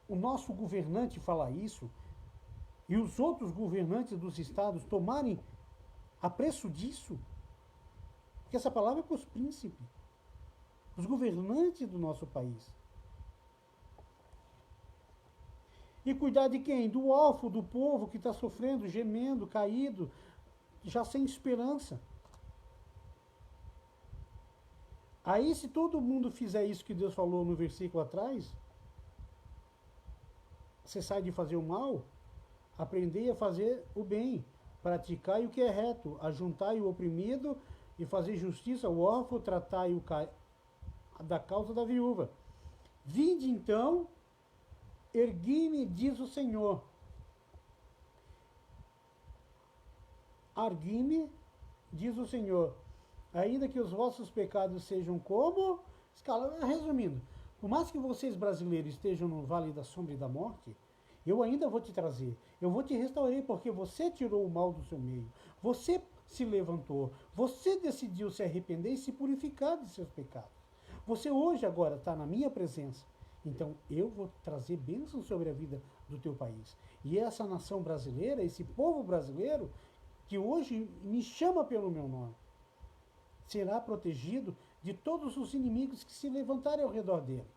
o nosso governante falar isso, e os outros governantes dos estados tomarem apreço disso, porque essa palavra é para os príncipes, os governantes do nosso país. E cuidar de quem? Do órfão, do povo que está sofrendo, gemendo, caído, já sem esperança. Aí, se todo mundo fizer isso que Deus falou no versículo atrás, você sai de fazer o mal, aprendei a fazer o bem, praticai o que é reto, ajuntai o oprimido e fazer justiça ao órfão, tratai da causa da viúva. Vinde então, ergui-me, diz o Senhor. Ergui-me, diz o Senhor, ainda que os vossos pecados sejam como... Resumindo, por mais que vocês brasileiros estejam no vale da sombra e da morte, eu ainda vou te trazer, eu vou te restaurar, porque você tirou o mal do seu meio, você se levantou, você decidiu se arrepender e se purificar de seus pecados. Você hoje agora está na minha presença, então eu vou trazer bênçãos sobre a vida do teu país. E essa nação brasileira, esse povo brasileiro, que hoje me chama pelo meu nome, será protegido de todos os inimigos que se levantarem ao redor dele.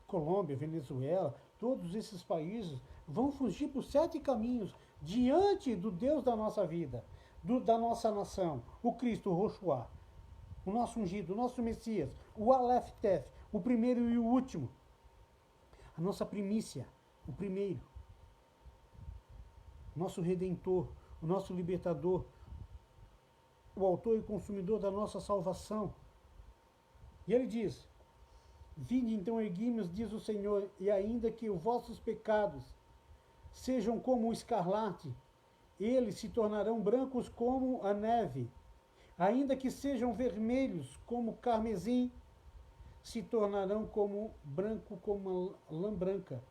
Colômbia, Venezuela, todos esses países vão fugir por 7 caminhos diante do Deus da nossa vida, da nossa nação, o Cristo, o Roxuá, o nosso ungido, o nosso Messias, o Aleph Tef, o primeiro e o último, a nossa primícia, o primeiro, nosso Redentor, o nosso Libertador, o autor e consumidor da nossa salvação. E ele diz: vinde então, erguimos, diz o Senhor, e ainda que os vossos pecados sejam como o escarlate, eles se tornarão brancos como a neve. Ainda que sejam vermelhos como o carmesim, se tornarão como branco como a lã branca.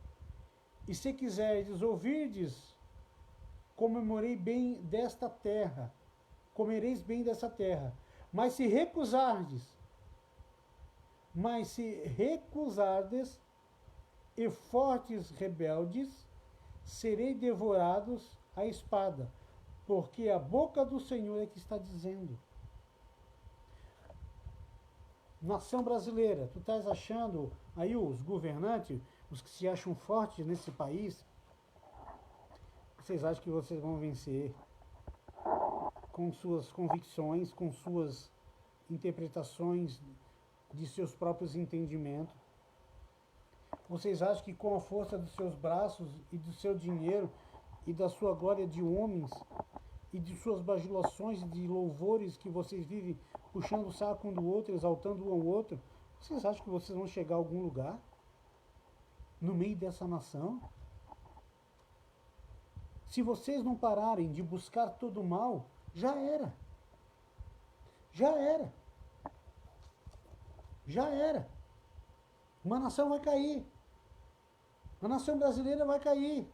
E se quiserdes ouvirdes, comereis bem desta terra, comereis bem dessa terra. Mas se recusardes e fortes rebeldes, serei devorados à espada, porque a boca do Senhor é que está dizendo. Nação brasileira, tu estás achando aí os governantes, os que se acham fortes nesse país, vocês acham que vocês vão vencer com suas convicções, com suas interpretações de seus próprios entendimentos? Vocês acham que com a força dos seus braços e do seu dinheiro e da sua glória de homens e de suas bajulações e de louvores que vocês vivem puxando o saco um do outro, exaltando um ao outro, vocês acham que vocês vão chegar a algum lugar no meio dessa nação? Se vocês não pararem de buscar todo o mal, já era. Já era. Já era. Uma nação vai cair. A nação brasileira vai cair.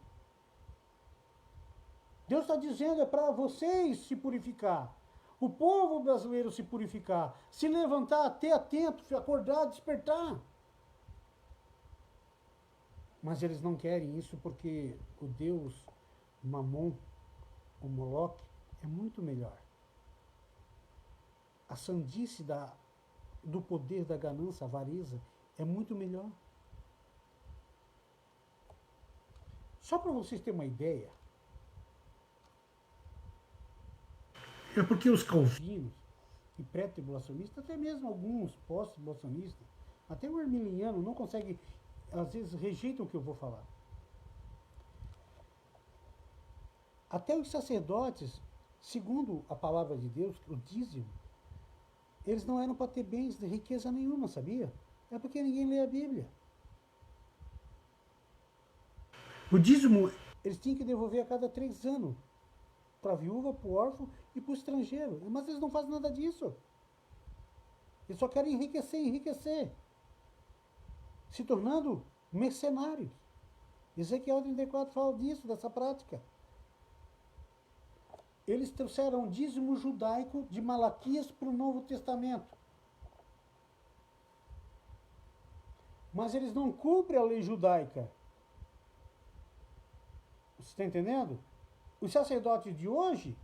Deus está dizendo, é para vocês se purificar. O povo brasileiro se purificar. Se levantar, ter atento, acordar, despertar. Mas eles não querem isso porque o Deus Mamon, o Moloque, é muito melhor. A sandice do poder da ganância, a avareza, é muito melhor. Só para vocês terem uma ideia, é porque os calvinos e pré-tribulacionistas, até mesmo alguns pós-tribulacionistas, até o arminiano não consegue, às vezes rejeitam o que eu vou falar. Até os sacerdotes, segundo a palavra de Deus, o dízimo, eles não eram para ter bens de riqueza nenhuma, sabia? É porque ninguém lê a Bíblia. O dízimo, eles tinham que devolver a cada 3 anos. Para a viúva, para o órfão e para o estrangeiro. Mas eles não fazem nada disso. Eles só querem enriquecer, enriquecer. Se tornando mercenários. Ezequiel 34 fala disso, dessa prática. Eles trouxeram o dízimo judaico de Malaquias para o Novo Testamento. Mas eles não cumprem a lei judaica. Você está entendendo? Os sacerdotes de hoje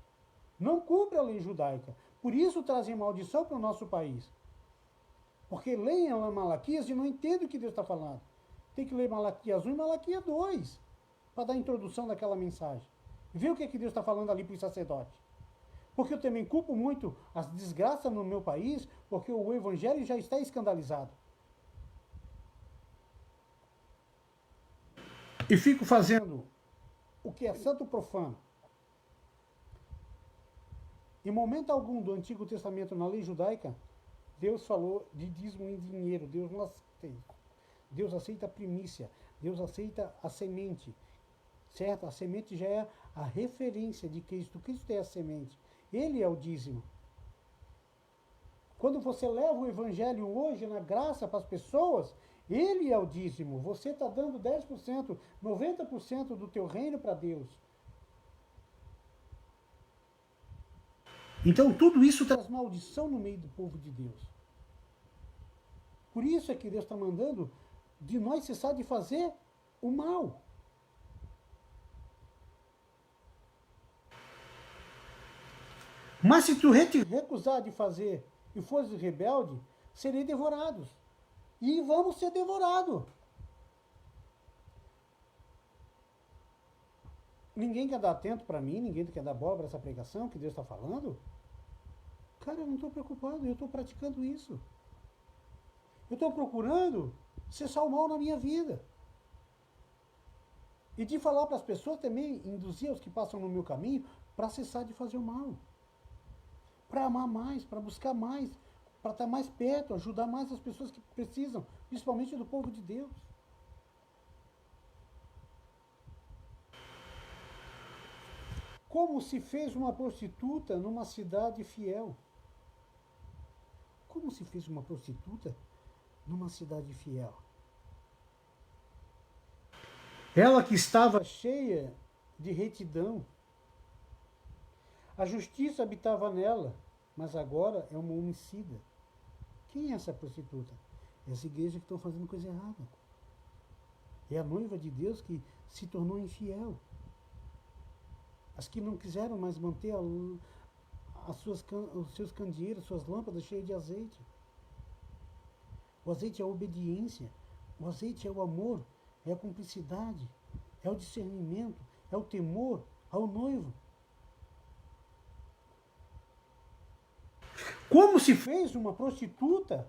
não cumprem a lei judaica. Por isso trazem maldição para o nosso país. Porque leem a Malaquias e não entendem o que Deus está falando. Tem que ler Malaquias 1 e Malaquias 2 para dar a introdução daquela mensagem. Vê o que Deus está falando ali para os sacerdotes. Porque eu também culpo muito as desgraças no meu país, porque o evangelho já está escandalizado. E fico fazendo o que é santo profano. Em momento algum do Antigo Testamento, na lei judaica, Deus falou de dízimo em dinheiro. Deus não aceita. Deus aceita a primícia. Deus aceita a semente. Certo? A semente já é a referência de Cristo. Cristo é a semente. Ele é o dízimo. Quando você leva o evangelho hoje na graça para as pessoas, ele é o dízimo. Você está dando 10%, 90% do teu reino para Deus. Então tudo isso traz maldição no meio do povo de Deus. Por isso é que Deus está mandando de nós cessar de fazer o mal. Mas se tu recusar de fazer e fores rebelde, serei devorados. E vamos ser devorados. Ninguém quer dar atento para mim, ninguém quer dar bola para essa pregação que Deus está falando. Cara, eu não estou preocupado, eu estou praticando isso. Eu estou procurando cessar o mal na minha vida. E de falar para as pessoas também, induzir os que passam no meu caminho, para cessar de fazer o mal. Para amar mais, para buscar mais, para estar mais perto, ajudar mais as pessoas que precisam, principalmente do povo de Deus. Como se fez uma prostituta numa cidade fiel? Como se fez uma prostituta numa cidade fiel? Ela que estava cheia de retidão. A justiça habitava nela, mas agora é uma homicida. Quem é essa prostituta? Essa igreja que estão fazendo coisa errada. É a noiva de Deus que se tornou infiel. As que não quiseram mais manter os seus candeeiros, suas lâmpadas cheias de azeite. O azeite é a obediência. O azeite é o amor, é a cumplicidade, é o discernimento, é o temor ao noivo. Como se fez uma prostituta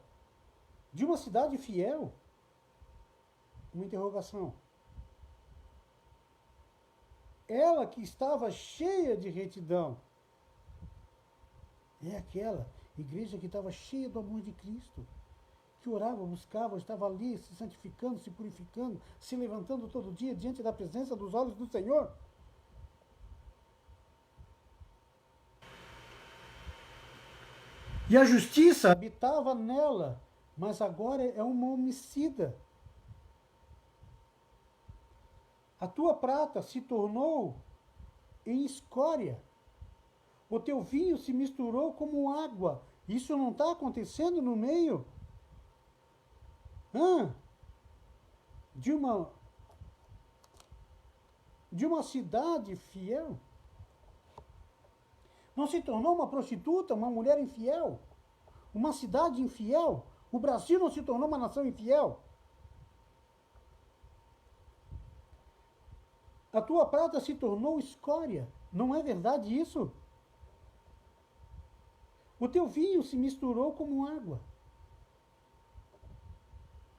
de uma cidade fiel? Uma interrogação. Ela que estava cheia de retidão. É aquela igreja que estava cheia do amor de Cristo. Que orava, buscava, estava ali se santificando, se purificando, se levantando todo dia diante da presença dos olhos do Senhor. E a justiça habitava nela, mas agora é uma homicida. A tua prata se tornou em escória. O teu vinho se misturou como água. Isso não está acontecendo no meio de uma cidade fiel? Não se tornou uma prostituta, uma mulher infiel? Uma cidade infiel? O Brasil não se tornou uma nação infiel? A tua prata se tornou escória. Não é verdade isso? O teu vinho se misturou como água.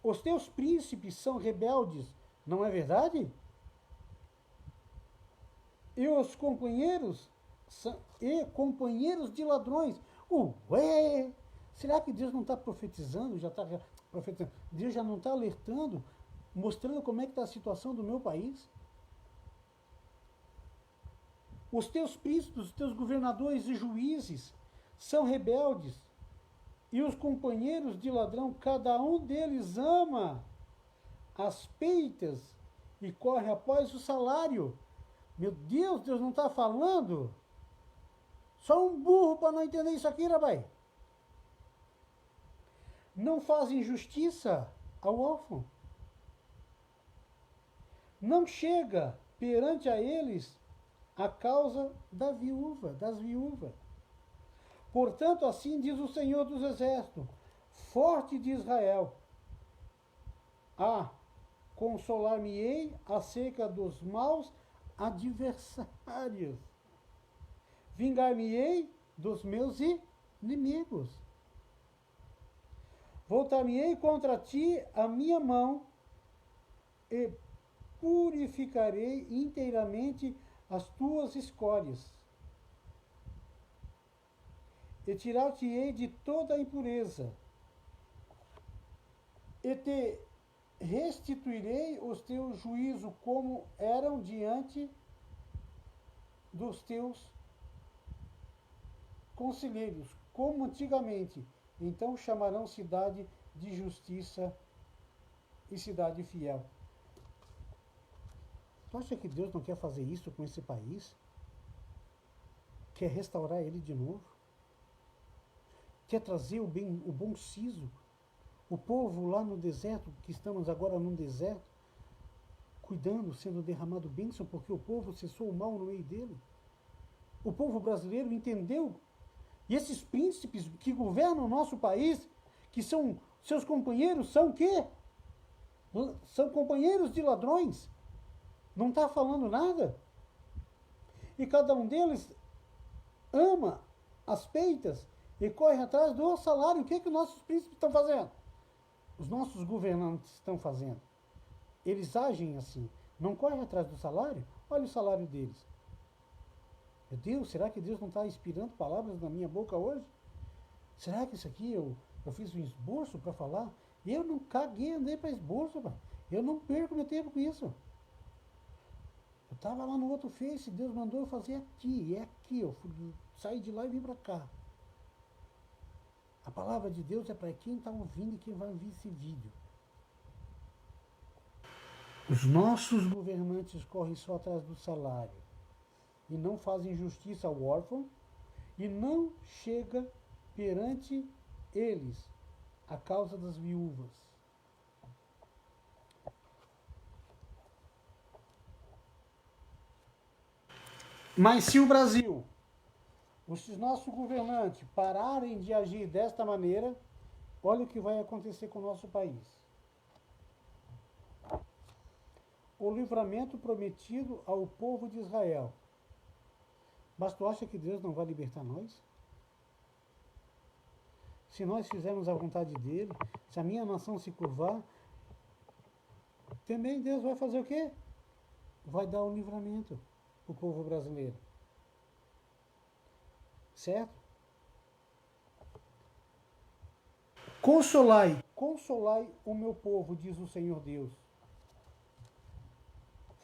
Os teus príncipes são rebeldes. Não é verdade? E os companheiros de ladrões. Ué! Será que Deus não está profetizando? Já está profetizando? Deus já não está alertando, mostrando como é que está a situação do meu país? Os teus príncipes, os teus governadores e juízes são rebeldes. E os companheiros de ladrão, cada um deles ama as peitas e corre após o salário. Meu Deus, Deus não está falando? Só um burro para não entender isso aqui, Rabai. Não fazem justiça ao órfão. Não chega perante a eles a causa das viúvas. Portanto, assim diz o Senhor dos Exércitos, forte de Israel: consolar-me-ei acerca dos maus adversários. Vingar-me-ei dos meus inimigos. Voltar-me-ei contra ti a minha mão e purificarei inteiramente as tuas escórias. E tirar-te-ei de toda a impureza. E te restituirei os teus juízos como eram diante dos teus conselheiros, como antigamente, Então chamarão cidade de justiça e cidade fiel. Tu acha que Deus não quer fazer isso com esse país? Quer restaurar ele de novo? Quer trazer o bom siso? O povo lá no deserto, que estamos agora num deserto, cuidando, sendo derramado bênção, porque o povo cessou o mal no meio dele. O povo brasileiro entendeu. E esses príncipes que governam o nosso país, que são seus companheiros, são o quê? São companheiros de ladrões. Não está falando nada. E cada um deles ama as peitas e corre atrás do salário. O que que nossos príncipes estão fazendo? Os nossos governantes estão fazendo. Eles agem assim. Não correm atrás do salário? Olha o salário deles. Meu Deus, será que Deus não está inspirando palavras na minha boca hoje? Será que isso aqui eu fiz um esboço para falar? Eu não caguei, andei para esboço, pai. Eu não perco meu tempo com isso. Eu estava lá no outro Face, Deus mandou eu fazer aqui, é aqui. Eu saí de lá e vim para cá. A palavra de Deus é para quem está ouvindo e quem vai ouvir esse vídeo. Os nossos governantes correm só atrás do salário e não fazem justiça ao órfão e não chega perante eles a causa das viúvas. Mas se o Brasil, os nossos governantes pararem de agir desta maneira, olha o que vai acontecer com o nosso país. O livramento prometido ao povo de Israel. Mas tu acha que Deus não vai libertar nós? Se nós fizermos a vontade dele, se a minha nação se curvar, também Deus vai fazer o quê? Vai dar o livramento para o povo brasileiro. Certo? Consolai, consolai o meu povo, diz o Senhor Deus.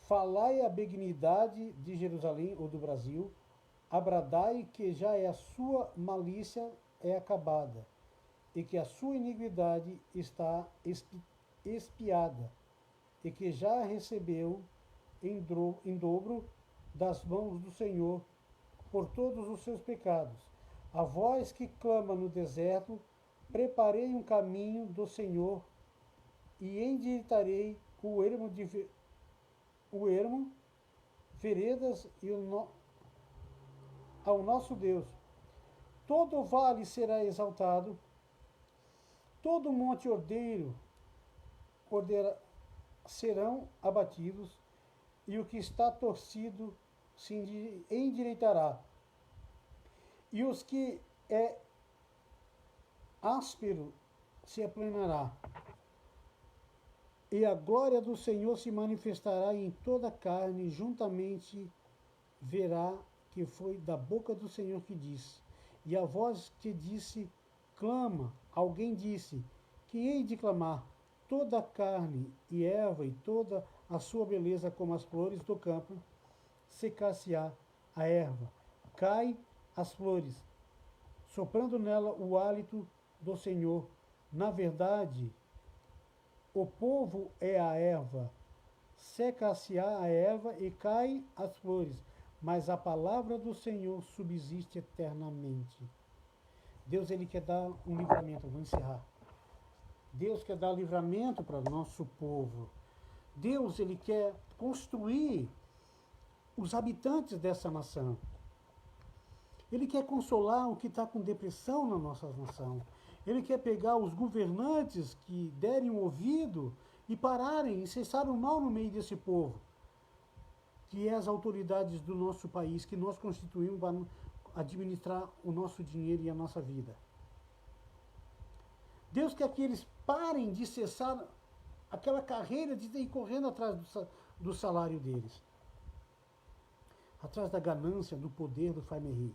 Falai a benignidade de Jerusalém ou do Brasil, abradai que já a sua malícia é acabada, e que a sua iniquidade está expiada, e que já recebeu em dobro das mãos do Senhor por todos os seus pecados. A voz que clama no deserto, preparei um caminho do Senhor e endireitarei o ermo, veredas e ao nosso Deus. Todo vale será exaltado, todo monte serão abatidos, e o que está torcido se endireitará, e os que é áspero se aplanará, e a glória do Senhor se manifestará em toda a carne, juntamente verá que foi da boca do Senhor que disse. E a voz que disse, clama. Alguém disse, que hei de clamar? Toda a carne e erva e toda a sua beleza como as flores do campo, secar-se-á a erva, cai as flores, soprando nela o hálito do Senhor. Na verdade, o povo é a erva, seca-se-á a erva e cai as flores, mas a palavra do Senhor subsiste eternamente. Deus, ele quer dar um livramento, vou encerrar. Deus quer dar livramento para o nosso povo. Deus, ele quer construir os habitantes dessa nação. Ele quer consolar o que está com depressão na nossa nação. Ele quer pegar os governantes que derem o ouvido e pararem e cessarem o mal no meio desse povo, que é as autoridades do nosso país, que nós constituímos para administrar o nosso dinheiro e a nossa vida. Deus quer que eles parem de cessar aquela carreira de ir correndo atrás do salário deles, atrás da ganância, do poder, do fainerie.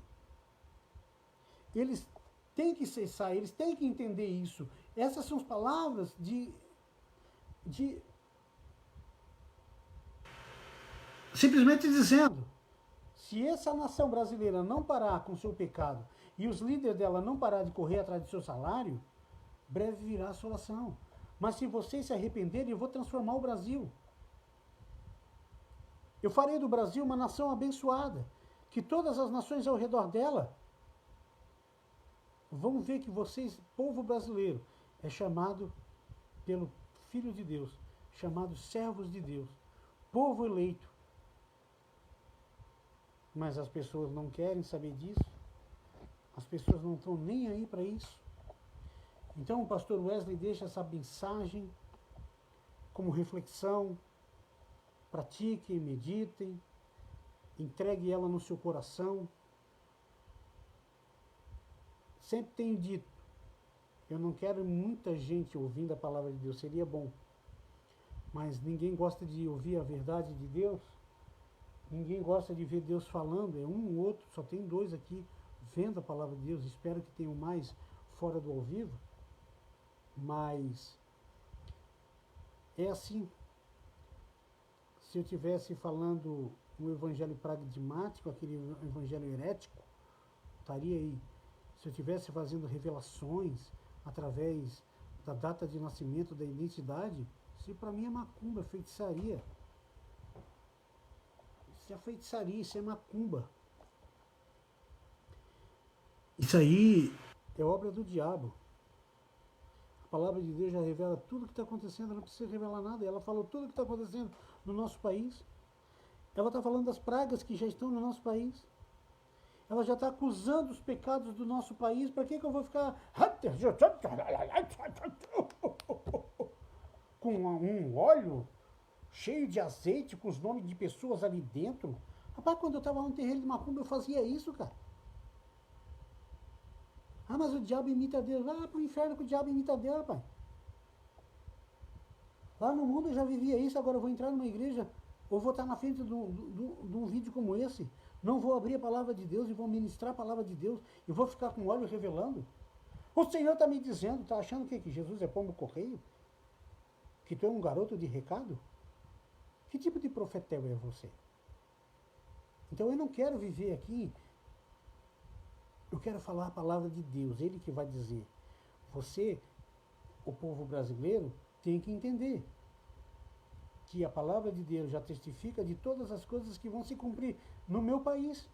Eles têm que cessar, eles têm que entender isso. Essas são as palavras simplesmente dizendo, se essa nação brasileira não parar com seu pecado e os líderes dela não parar de correr atrás do seu salário, breve virá a assolação. Mas se vocês se arrependerem, eu vou transformar o Brasil. Eu farei do Brasil uma nação abençoada, que todas as nações ao redor dela vão ver que vocês, povo brasileiro, é chamado pelo Filho de Deus, chamado servos de Deus, povo eleito. Mas as pessoas não querem saber disso, as pessoas não estão nem aí para isso. Então o pastor Wesley deixa essa mensagem como reflexão. Pratiquem, meditem, entregue ela no seu coração. Sempre tenho dito, eu não quero muita gente ouvindo a palavra de Deus, seria bom. Mas ninguém gosta de ouvir a verdade de Deus. Ninguém gosta de ver Deus falando, é um ou outro, só tem 2 aqui vendo a palavra de Deus. Espero que tenham mais fora do ao vivo. Mas é assim. Se eu estivesse falando um evangelho pragmático, aquele evangelho herético, estaria aí. Se eu estivesse fazendo revelações através da data de nascimento, da identidade, isso para mim é macumba, é feitiçaria. Isso é feitiçaria, isso é macumba. Isso aí é obra do diabo. A palavra de Deus já revela tudo o que está acontecendo, não precisa revelar nada. Ela falou tudo o que está acontecendo no nosso país. Ela está falando das pragas que já estão no nosso país. Ela já está acusando os pecados do nosso país. Para que eu vou ficar com um óleo cheio de azeite, com os nomes de pessoas ali dentro? Rapaz, quando eu estava no terreiro de macumba, eu fazia isso, cara. Ah, mas o diabo imita Deus. Vai lá pro inferno que o diabo imita Deus, rapaz. Lá no mundo eu já vivia isso, agora eu vou entrar numa igreja, ou vou estar na frente de um vídeo como esse, não vou abrir a palavra de Deus e vou ministrar a palavra de Deus e vou ficar com óleo revelando. O Senhor está me dizendo, está achando que Jesus é pombo correio? Que tu é um garoto de recado? Que tipo de profetel é você? Então eu não quero viver aqui, eu quero falar a palavra de Deus, Ele que vai dizer. Você, o povo brasileiro, tem que entender que a palavra de Deus já testifica de todas as coisas que vão se cumprir no meu país.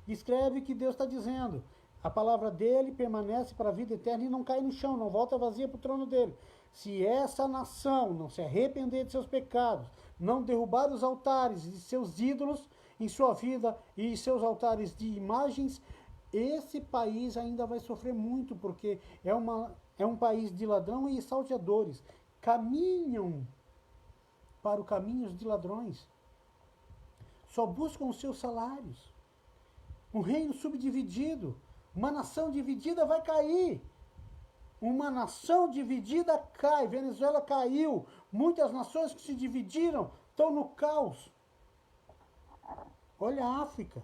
Escreve que Deus está dizendo. A palavra dele permanece para a vida eterna e não cai no chão, não volta vazia para o trono dele. Se essa nação não se arrepender de seus pecados, não derrubar os altares de seus ídolos em sua vida e seus altares de imagens, esse país ainda vai sofrer muito, porque é um país de ladrão e salteadores. Caminham para os caminhos de ladrões. Só buscam os seus salários. Um reino subdividido. Uma nação dividida vai cair. Uma nação dividida cai. Venezuela caiu. Muitas nações que se dividiram estão no caos. Olha a África.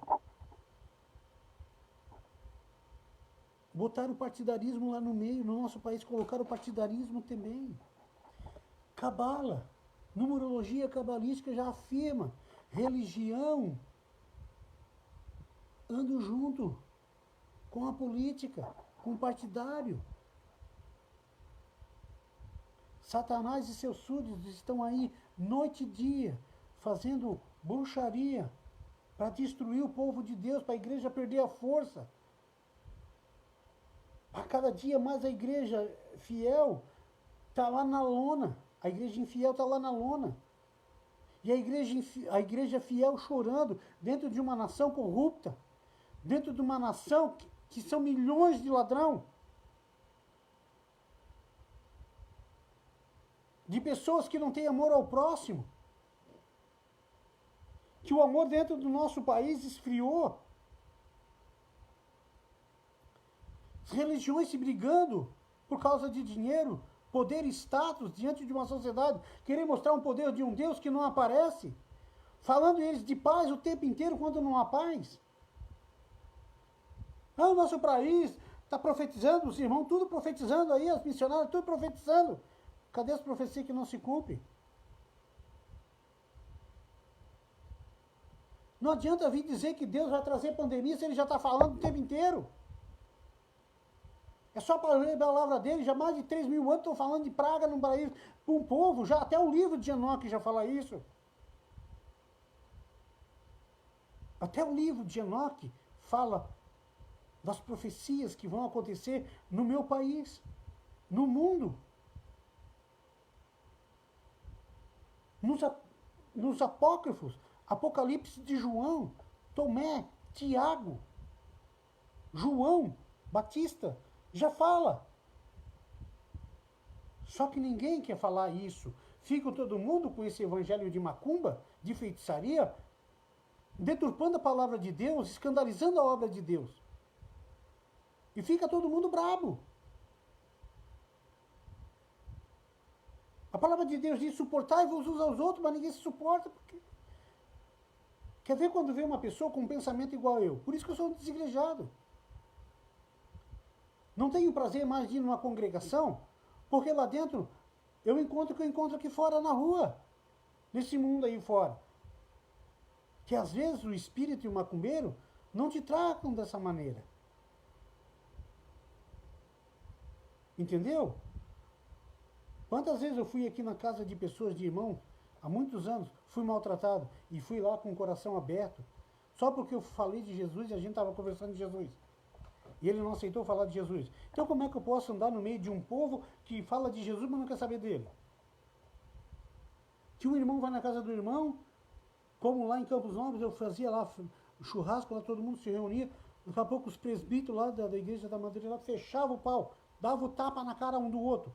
Botaram o partidarismo lá no meio. No nosso país colocaram o partidarismo também. Cabala. Numerologia cabalística já afirma. Religião anda junto com a política, com o partidário. Satanás e seus súditos estão aí noite e dia, fazendo bruxaria para destruir o povo de Deus, para a igreja perder a força. A cada dia mais a igreja fiel está lá na lona. A igreja infiel está lá na lona. E a igreja fiel chorando dentro de uma nação corrupta, dentro de uma nação que são milhões de ladrão, de pessoas que não têm amor ao próximo, que o amor dentro do nosso país esfriou, as religiões se brigando por causa de dinheiro, poder e status diante de uma sociedade, querer mostrar um poder de um Deus que não aparece, falando eles de paz o tempo inteiro quando não há paz. Ah, o nosso país está profetizando, os irmãos tudo profetizando aí, as missionárias tudo profetizando. Cadê as profecias que não se cumprem? Não adianta vir dizer que Deus vai trazer pandemia se ele já está falando o tempo inteiro. É só para ler a palavra dele, já mais de 3.000 anos estão falando de praga no paraíso para um povo, já até o livro de Enoque já fala isso. Até o livro de Enoque fala das profecias que vão acontecer no meu país, no mundo. Nos apócrifos, Apocalipse de João, Tomé, Tiago, João Batista, já fala. Só que ninguém quer falar isso. Fica todo mundo com esse evangelho de macumba, de feitiçaria, deturpando a palavra de Deus, escandalizando a obra de Deus. E fica todo mundo brabo. A palavra de Deus diz, suportai-vos uns aos outros, mas ninguém se suporta. Porque... Quer ver quando vê uma pessoa com um pensamento igual a eu? Por isso que eu sou um desigrejado. Não tenho prazer mais de ir numa congregação, porque lá dentro eu encontro o que eu encontro aqui fora na rua, nesse mundo aí fora. Que às vezes o espírito e o macumbeiro não te tratam dessa maneira. Entendeu? Quantas vezes eu fui aqui na casa de pessoas, de irmãos, há muitos anos, fui maltratado e fui lá com o coração aberto, só porque eu falei de Jesus e a gente estava conversando de Jesus. E ele não aceitou falar de Jesus. Então como é que eu posso andar no meio de um povo que fala de Jesus, mas não quer saber dele? Que um irmão vai na casa do irmão, como lá em Campos Novos, eu fazia lá churrasco, lá todo mundo se reunia, daqui a pouco os presbíteros lá da igreja da Madeira lá fechavam o pau, davam o tapa na cara um do outro.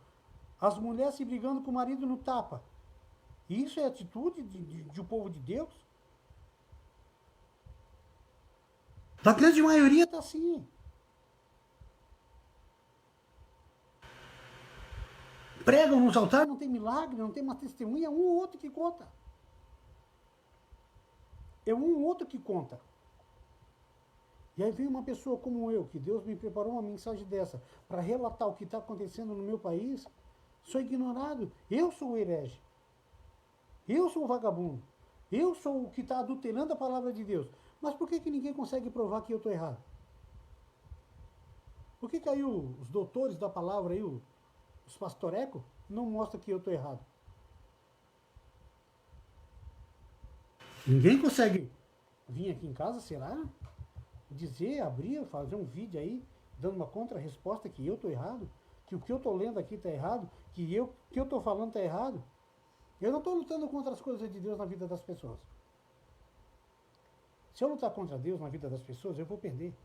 As mulheres se brigando com o marido no tapa. Isso é atitude de um povo de Deus? A grande maioria está assim. Pregam nos altares, não tem milagre, não tem uma testemunha, é um ou outro que conta. É um ou outro que conta. E aí vem uma pessoa como eu, que Deus me preparou uma mensagem dessa, para relatar o que está acontecendo no meu país, sou ignorado. Eu sou o herege. Eu sou o vagabundo. Eu sou o que está adulterando a palavra de Deus. Mas por que ninguém consegue provar que eu estou errado? Por que aí os doutores da palavra, aí, os pastorecos, não mostram que eu estou errado? Ninguém consegue vir aqui em casa, será? Dizer, abrir, fazer um vídeo aí, dando uma contra-resposta que eu estou errado, que o que eu estou lendo aqui está errado, que eu estou falando está errado. Eu não estou lutando contra as coisas de Deus na vida das pessoas. Se eu lutar contra Deus na vida das pessoas, eu vou perder.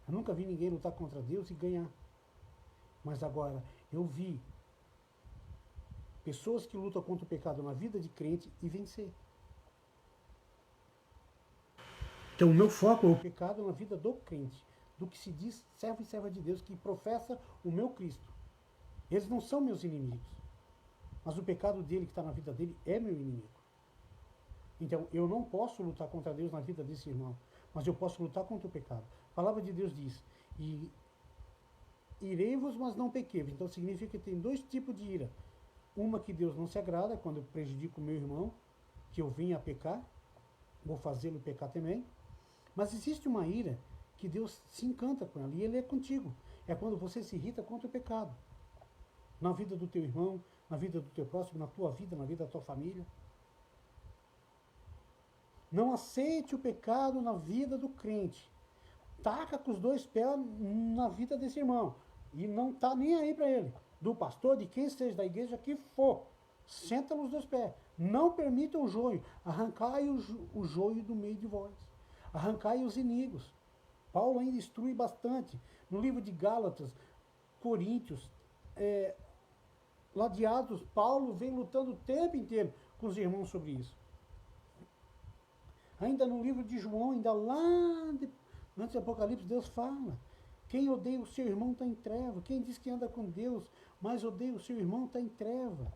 Eu nunca vi ninguém lutar contra Deus e ganhar. Mas agora, eu vi pessoas que lutam contra o pecado na vida de crente e vencer. Então, o meu foco é o pecado na vida do crente, do que se diz servo e serva de Deus, que professa o meu Cristo. Eles não são meus inimigos, mas o pecado dele que está na vida dele é meu inimigo. Então, eu não posso lutar contra Deus na vida desse irmão, mas eu posso lutar contra o pecado. A palavra de Deus diz, e irei-vos, mas não pequei-vos. Então, significa que tem dois tipos de ira. Uma que Deus não se agrada, quando eu prejudico o meu irmão, que eu venha a pecar, vou fazê-lo pecar também. Mas existe uma ira que Deus se encanta com ela, e Ele é contigo. É quando você se irrita contra o pecado. Na vida do teu irmão, na vida do teu próximo, na tua vida, na vida da tua família. Não aceite o pecado na vida do crente. Taca com os dois pés na vida desse irmão. E não está nem aí para ele. Do pastor, de quem seja, da igreja que for. Senta nos dois pés. Não permita o joio. Arrancai o joio do meio de vós. Arrancai os inimigos. Paulo ainda instrui bastante. No livro de Gálatas, Coríntios, lá de Atos, Paulo vem lutando o tempo inteiro com os irmãos sobre isso. Ainda no livro de João, ainda lá antes do Apocalipse, Deus fala. Quem odeia o seu irmão está em treva. Quem diz que anda com Deus, mas odeia o seu irmão está em treva.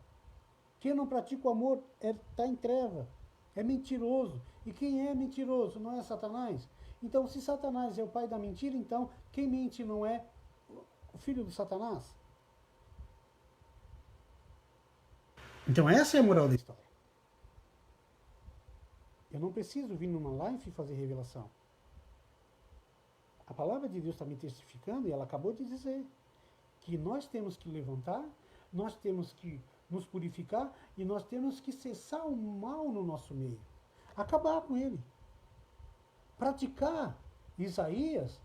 Quem não pratica o amor está em treva. É mentiroso. E quem é mentiroso não é Satanás? Então, se Satanás é o pai da mentira, então quem mente não é o filho de Satanás? Então essa é a moral da história. Eu não preciso vir numa live e fazer revelação. A palavra de Deus está me testificando, e ela acabou de dizer, que nós temos que levantar, nós temos que nos purificar e nós temos que cessar o mal no nosso meio. Acabar com ele. Praticar Isaías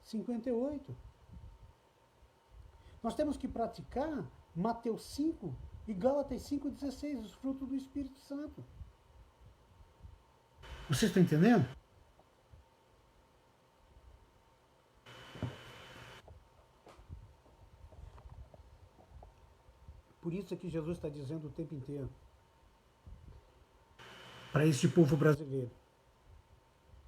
58. Nós temos que praticar Mateus 5 e Gálatas 5,16, os frutos do Espírito Santo. Vocês estão entendendo? Por isso é que Jesus está dizendo o tempo inteiro para este povo brasileiro: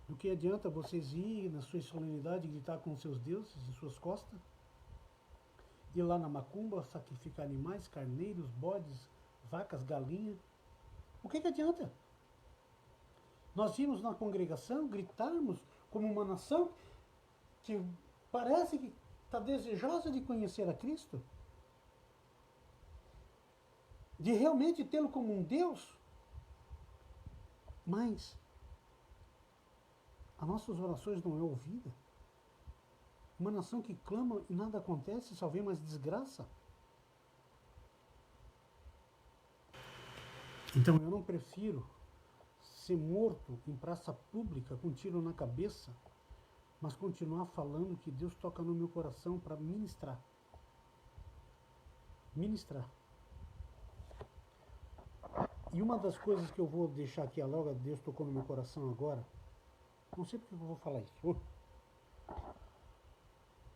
do que adianta vocês ir na sua solenidade gritar com seus deuses em suas costas? Ir lá na macumba, sacrificar animais, carneiros, bodes, vacas, galinhas? O que adianta? Nós irmos na congregação, gritarmos como uma nação que parece que está desejosa de conhecer a Cristo? De realmente tê-lo como um Deus? Mas as nossas orações não é ouvida. Uma nação que clama e nada acontece, só vem mais desgraça. Então eu não prefiro ser morto em praça pública com um tiro na cabeça, mas continuar falando que Deus toca no meu coração para ministrar. Ministrar. E uma das coisas que eu vou deixar aqui logo, Deus tocou no meu coração agora, não sei porque eu vou falar isso.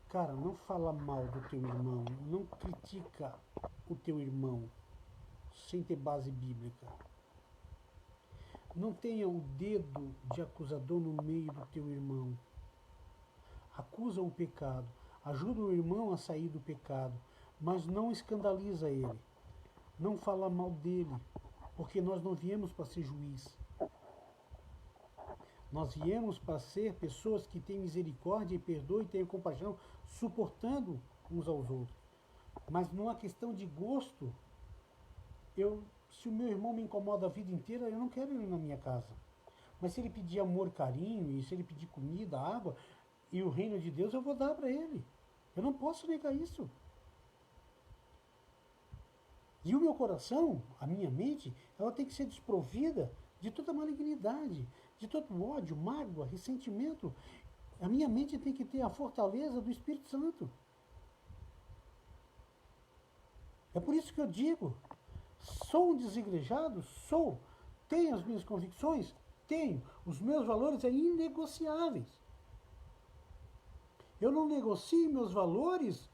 Cara, não fala mal do teu irmão, não critica o teu irmão sem ter base bíblica. Não tenha o dedo de acusador no meio do teu irmão. Acusa o pecado, ajuda o irmão a sair do pecado, mas não escandaliza ele. Não fala mal dele, porque nós não viemos para ser juiz. Nós viemos para ser pessoas que têm misericórdia e perdoam e têm compaixão, suportando uns aos outros. Mas numa questão de gosto, se o meu irmão me incomoda a vida inteira, eu não quero ele na minha casa. Mas se ele pedir amor, carinho, e se ele pedir comida, água, e o reino de Deus, eu vou dar para ele. Eu não posso negar isso. E o meu coração, a minha mente, ela tem que ser desprovida de toda malignidade, de todo ódio, mágoa, ressentimento. A minha mente tem que ter a fortaleza do Espírito Santo. É por isso que eu digo, sou um desigrejado? Sou. Tenho as minhas convicções? Tenho. Os meus valores são inegociáveis. Eu não negocio meus valores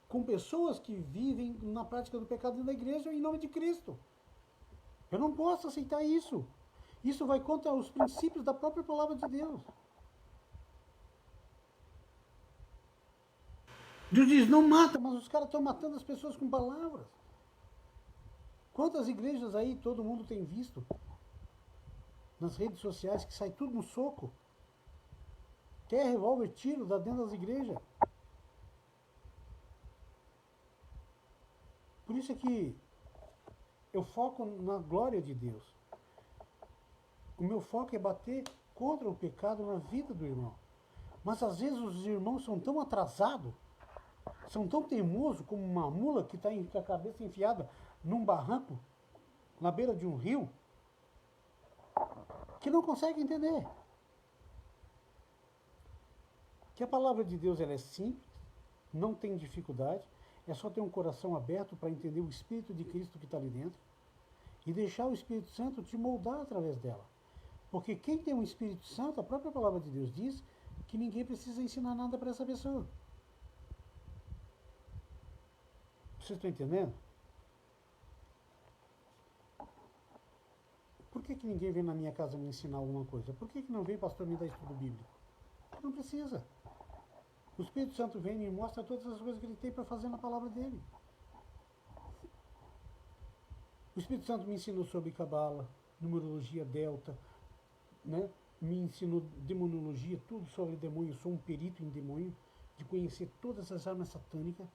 com pessoas que vivem na prática do pecado da igreja em nome de Cristo. Eu não posso aceitar isso. Isso vai contra os princípios da própria palavra de Deus. Deus diz, não mata, mas os caras estão matando as pessoas com palavras. Quantas igrejas aí todo mundo tem visto nas redes sociais que sai tudo no soco? Quer revólver, tiro, dá dentro das igrejas. Por isso é que eu foco na glória de Deus. O meu foco é bater contra o pecado na vida do irmão. Mas às vezes os irmãos são tão atrasados, são tão teimosos como uma mula que está com a cabeça enfiada num barranco, na beira de um rio, que não consegue entender. Que a palavra de Deus ela é simples, não tem dificuldade, é só ter um coração aberto para entender o Espírito de Cristo que está ali dentro e deixar o Espírito Santo te moldar através dela. Porque quem tem o Espírito Santo, a própria palavra de Deus diz que ninguém precisa ensinar nada para essa pessoa. Vocês estão entendendo? Por que ninguém vem na minha casa me ensinar alguma coisa? Por que não vem pastor me dar estudo bíblico? Não precisa. O Espírito Santo vem e me mostra todas as coisas que ele tem para fazer na palavra dele. O Espírito Santo me ensinou sobre cabala, numerologia delta, né? Me ensinou demonologia, tudo sobre demônio. Eu sou um perito em demônio, de conhecer todas as armas satânicas,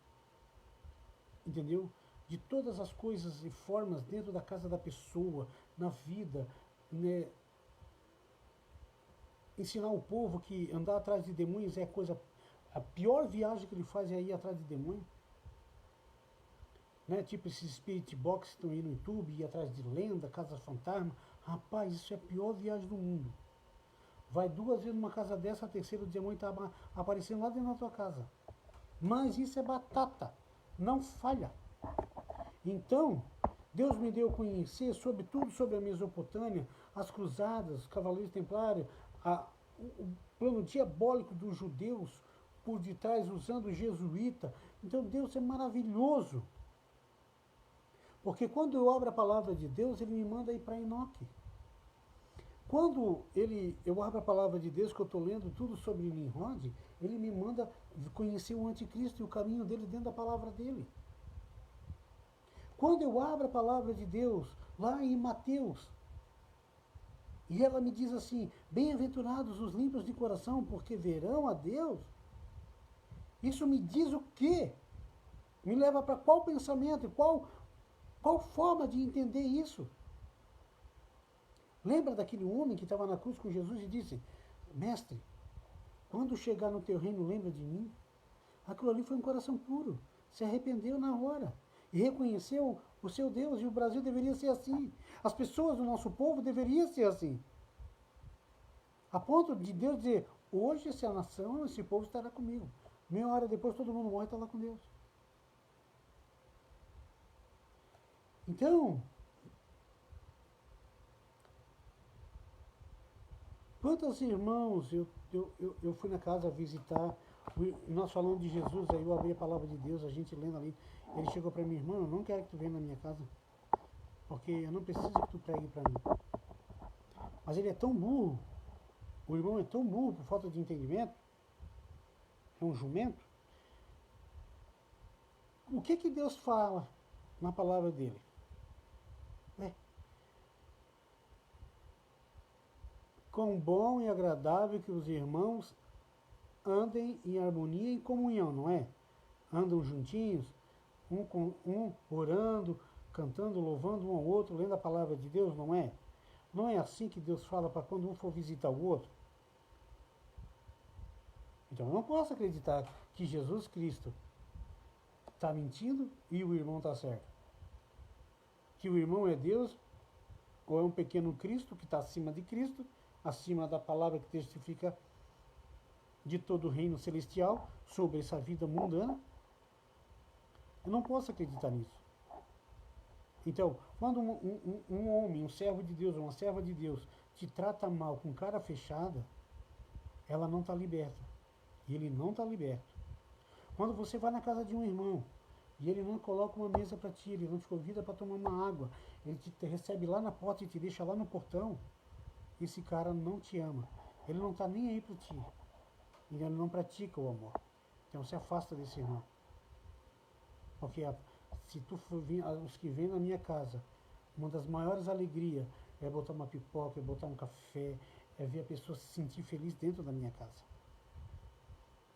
entendeu? De todas as coisas e formas dentro da casa da pessoa, na vida, né? ensinar o povo que andar atrás de demônios é coisa. A pior viagem que ele faz é ir atrás de demônio. Né? Tipo esses spirit box que estão aí no YouTube, ir atrás de lenda, casas fantasma. Rapaz, isso é a pior viagem do mundo. Vai 2 vezes numa casa dessa, a terceira o demônio está aparecendo lá dentro da tua casa. Mas isso é batata, não falha. Então, Deus me deu a conhecer sobre tudo sobre a Mesopotâmia, as cruzadas, os cavaleiros templários, o plano diabólico dos judeus por detrás usando o jesuíta. Então Deus é maravilhoso. Porque quando eu abro a palavra de Deus, ele me manda ir para Enoque. Quando eu abro a palavra de Deus, que eu estou lendo tudo sobre Nimrod, ele me manda conhecer o anticristo e o caminho dele dentro da palavra dele. Quando eu abro a palavra de Deus, lá em Mateus, e ela me diz assim, bem-aventurados os limpos de coração, porque verão a Deus, isso me diz o quê? Me leva para qual pensamento, qual forma de entender isso? Lembra daquele homem que estava na cruz com Jesus e disse, mestre, quando chegar no teu reino, lembra de mim? Aquilo ali foi um coração puro, se arrependeu na hora e reconheceu o seu Deus, e o Brasil deveria ser assim. As pessoas do nosso povo deveriam ser assim. A ponto de Deus dizer, hoje essa nação, esse povo estará comigo. Meia hora depois todo mundo morre e está lá com Deus. Então, quantos irmãos eu fui na casa visitar, nós falando de Jesus, aí eu abri a palavra de Deus, a gente lendo ali, ele chegou para mim, irmão, eu não quero que tu venha na minha casa, porque eu não preciso que tu pregue para mim. Mas ele é tão burro, o irmão é tão burro por falta de entendimento, é um jumento. O que Deus fala na palavra dele? Quão bom e agradável que os irmãos andem em harmonia e comunhão, não é? Andam juntinhos, um orando, cantando, louvando um ao outro, lendo a palavra de Deus, não é? Não é assim que Deus fala para quando um for visitar o outro? Então eu não posso acreditar que Jesus Cristo está mentindo e o irmão está certo. Que o irmão é Deus, ou é um pequeno Cristo que está acima de Cristo, acima da palavra que testifica de todo o reino celestial sobre essa vida mundana. Eu não posso acreditar nisso. Então, quando um homem, um servo de Deus, uma serva de Deus, te trata mal com cara fechada, ela não está liberta. E ele não está liberto. Quando você vai na casa de um irmão e ele não coloca uma mesa para ti, ele não te convida para tomar uma água, ele te recebe lá na porta e te deixa lá no portão, esse cara não te ama. Ele não está nem aí para ti. Ele não pratica o amor. Então se afasta desse irmão. Porque se tu for vir, os que vêm na minha casa, uma das maiores alegrias é botar uma pipoca, é botar um café, é ver a pessoa se sentir feliz dentro da minha casa.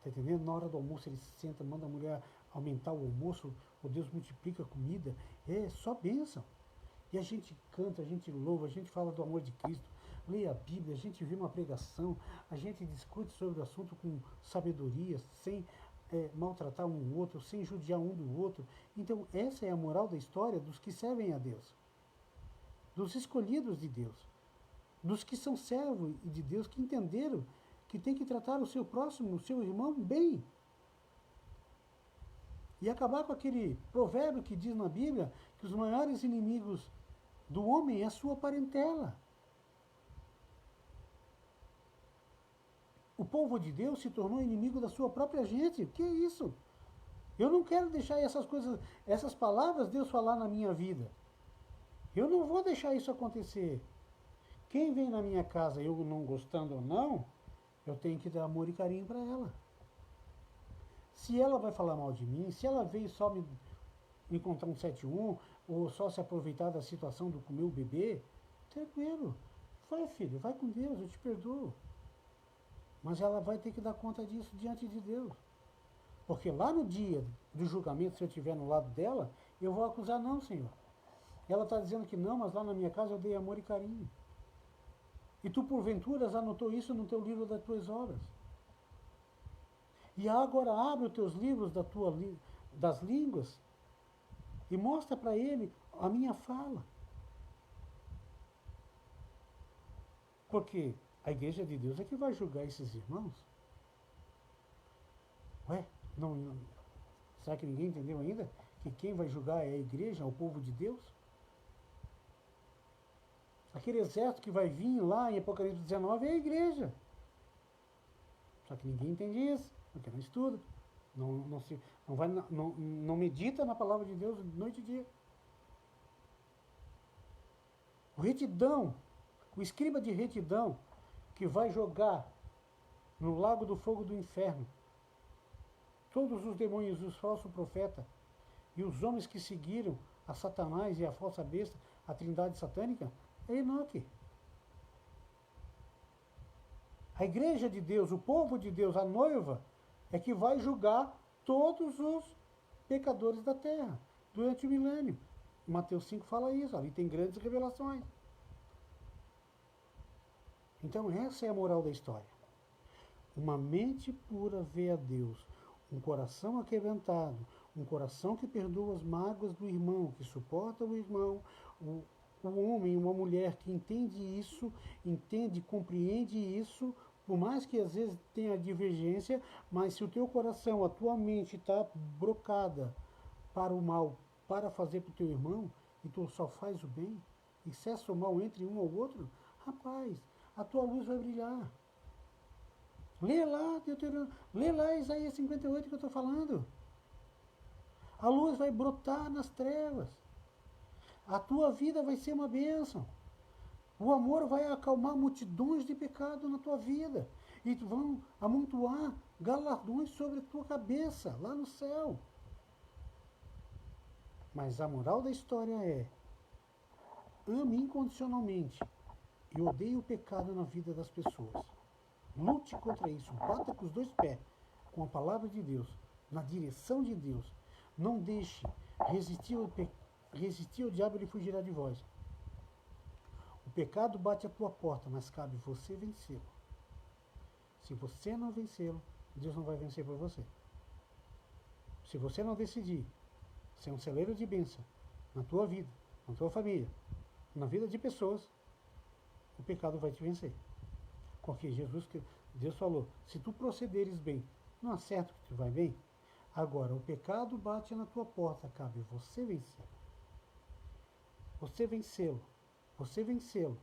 Tá entendendo? Na hora do almoço ele se senta, manda a mulher aumentar o almoço, o Deus multiplica a comida. É só bênção. E a gente canta, a gente louva, a gente fala do amor de Cristo, lê a Bíblia, a gente vê uma pregação, a gente discute sobre o assunto com sabedoria, sem maltratar um ou outro, sem judiar um do outro. Então essa é a moral da história dos que servem a Deus, dos escolhidos de Deus, dos que são servos de Deus, que entenderam que tem que tratar o seu próximo, o seu irmão, bem. E acabar com aquele provérbio que diz na Bíblia que os maiores inimigos do homem é a sua parentela. O povo de Deus se tornou inimigo da sua própria gente. O que é isso? Eu não quero deixar essas coisas, essas palavras Deus falar na minha vida. Eu não vou deixar isso acontecer. Quem vem na minha casa, eu não gostando ou não, eu tenho que dar amor e carinho para ela. Se ela vai falar mal de mim, se ela veio só me contar um 71, ou só se aproveitar da situação do meu bebê, tranquilo. Vai, filho, vai com Deus, eu te perdoo. Mas ela vai ter que dar conta disso diante de Deus. Porque lá no dia do julgamento, se eu estiver no lado dela, eu vou acusar, não, Senhor. Ela está dizendo que não, mas lá na minha casa eu dei amor e carinho. E tu, porventura, anotou isso no teu livro das tuas obras. E agora abre os teus livros das línguas e mostra para ele a minha fala. Porque a igreja de Deus é que vai julgar esses irmãos. Ué, será que ninguém entendeu ainda? Que quem vai julgar é a igreja, é o povo de Deus? Aquele exército que vai vir lá em Apocalipse 19 é a igreja. Só que ninguém entende isso, porque não estuda, não medita na palavra de Deus noite e dia. O retidão, o escriba de retidão, que vai jogar no lago do fogo do inferno todos os demônios, os falsos profetas e os homens que seguiram a Satanás e a falsa besta, a trindade satânica, é Enoque. A igreja de Deus, o povo de Deus, a noiva, é que vai julgar todos os pecadores da terra durante o milênio. Mateus 5 fala isso, ali tem grandes revelações. Então essa é a moral da história. Uma mente pura vê a Deus, um coração aquebrantado, um coração que perdoa as mágoas do irmão, que suporta o irmão, um homem, uma mulher que entende isso, compreende isso, por mais que às vezes tenha divergência, mas se o teu coração, a tua mente está brocada para o mal, para fazer para o teu irmão, e tu só faz o bem, e cessa o mal entre um ao outro, rapaz, a tua luz vai brilhar. Lê lá, lê lá Isaías 58 que eu estou falando. A luz vai brotar nas trevas. A tua vida vai ser uma bênção. O amor vai acalmar multidões de pecado na tua vida. E vão amontoar galardões sobre a tua cabeça, lá no céu. Mas a moral da história é: ame incondicionalmente e odeie o pecado na vida das pessoas. Lute contra isso, bata com os dois pés, com a palavra de Deus, na direção de Deus. Não deixe resistir ao diabo, ele fugirá de vós. O pecado bate à tua porta, mas cabe você vencê-lo. Se você não vencê-lo, Deus não vai vencer por você. Se você não decidir ser um celeiro de bênção na tua vida, na tua família, na vida de pessoas, o pecado vai te vencer. Porque Deus falou, se tu procederes bem, não é certo que tu vai bem? Agora, o pecado bate na tua porta, cabe você vencê-lo. Você vencê-lo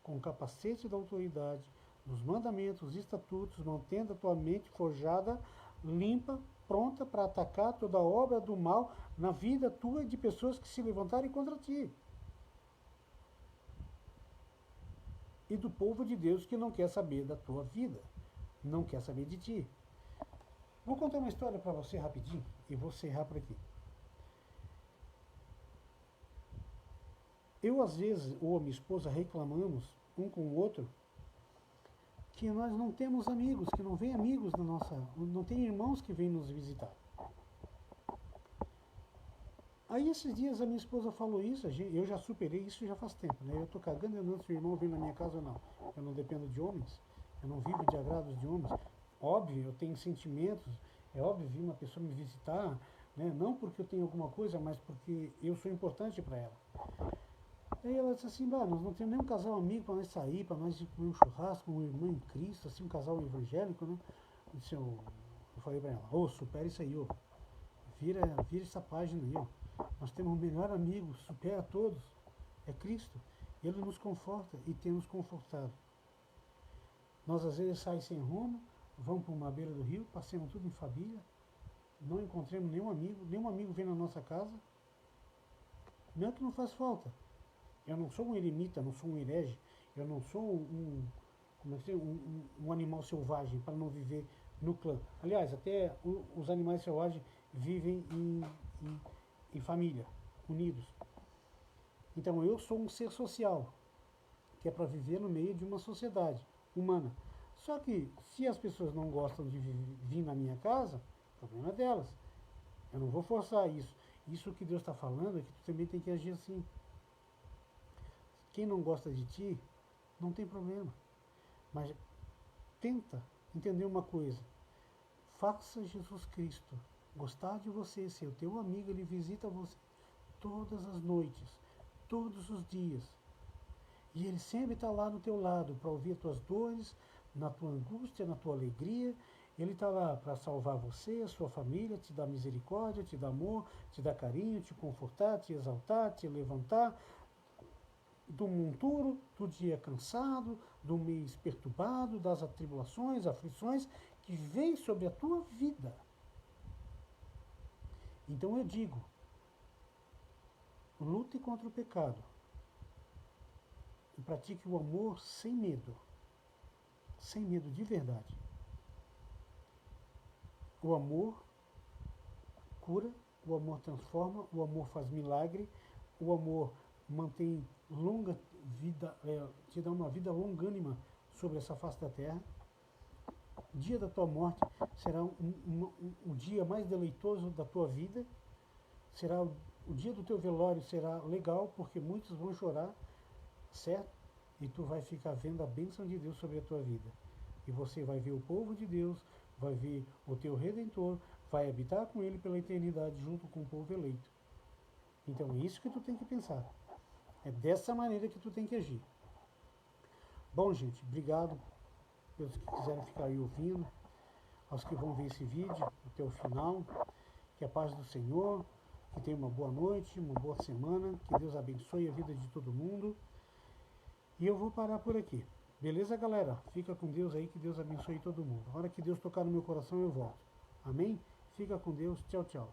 com o capacete da autoridade, nos mandamentos, os estatutos, mantendo a tua mente forjada, limpa, pronta para atacar toda obra do mal na vida tua e de pessoas que se levantarem contra ti. E do povo de Deus que não quer saber da tua vida, não quer saber de ti. Vou contar uma história para você rapidinho e vou encerrar por aqui. Eu, às vezes, ou a minha esposa, reclamamos um com o outro que nós não temos amigos, que não vem amigos na nossa... não tem irmãos que vêm nos visitar. Aí esses dias a minha esposa falou isso, eu já superei isso já faz tempo, né? Eu tô cagando andando se o irmão vem na minha casa ou não. Eu não dependo de homens, eu não vivo de agrados de homens. Óbvio, eu tenho sentimentos, é óbvio vir uma pessoa me visitar, né? Não porque eu tenho alguma coisa, mas porque eu sou importante para ela. Aí ela disse assim, nós não temos nenhum casal amigo para nós sair, para nós ir comer um churrasco, um irmão em Cristo, assim, um casal evangélico, né? Eu falei para ela, supera isso aí, vira essa página aí, Nós temos um melhor amigo, supera todos, é Cristo. Ele nos conforta e tem nos confortado. Nós às vezes saímos sem rumo, vamos para uma beira do rio, passamos tudo em família, não encontramos nenhum amigo vem na nossa casa. Não é que não faz falta. Eu não sou um eremita, não sou um herege, eu não sou um animal selvagem para não viver no clã. Aliás, até os animais selvagens vivem em família, unidos. Então eu sou um ser social, que é para viver no meio de uma sociedade humana. Só que se as pessoas não gostam de vir na minha casa, o problema é delas. Eu não vou forçar isso. Isso que Deus está falando é que tu também tem que agir assim. Quem não gosta de ti, não tem problema. Mas tenta entender uma coisa. Faça Jesus Cristo gostar de você, ser o teu amigo, ele visita você todas as noites, todos os dias. E ele sempre está lá no teu lado para ouvir as tuas dores, na tua angústia, na tua alegria. Ele está lá para salvar você, a sua família, te dar misericórdia, te dar amor, te dar carinho, te confortar, te exaltar, te levantar do monturo, do dia cansado, do mês perturbado, das atribulações, aflições que vêm sobre a tua vida. Então eu digo, lute contra o pecado e pratique o amor sem medo de verdade. O amor cura, o amor transforma, o amor faz milagre, o amor mantém longa vida, te dá uma vida longânima sobre essa face da terra. O dia da tua morte será o dia mais deleitoso da tua vida, será o dia do teu velório será legal, porque muitos vão chorar, certo? E tu vai ficar vendo a bênção de Deus sobre a tua vida. E você vai ver o povo de Deus, vai ver o teu Redentor, vai habitar com ele pela eternidade junto com o povo eleito. Então é isso que tu tem que pensar. É dessa maneira que tu tem que agir. Bom, gente, obrigado pelos que quiserem ficar aí ouvindo, aos que vão ver esse vídeo até o final. Que a paz do Senhor, que tenha uma boa noite, uma boa semana, que Deus abençoe a vida de todo mundo. E eu vou parar por aqui. Beleza, galera? Fica com Deus aí, que Deus abençoe todo mundo. A hora que Deus tocar no meu coração, eu volto. Amém? Fica com Deus. Tchau, tchau.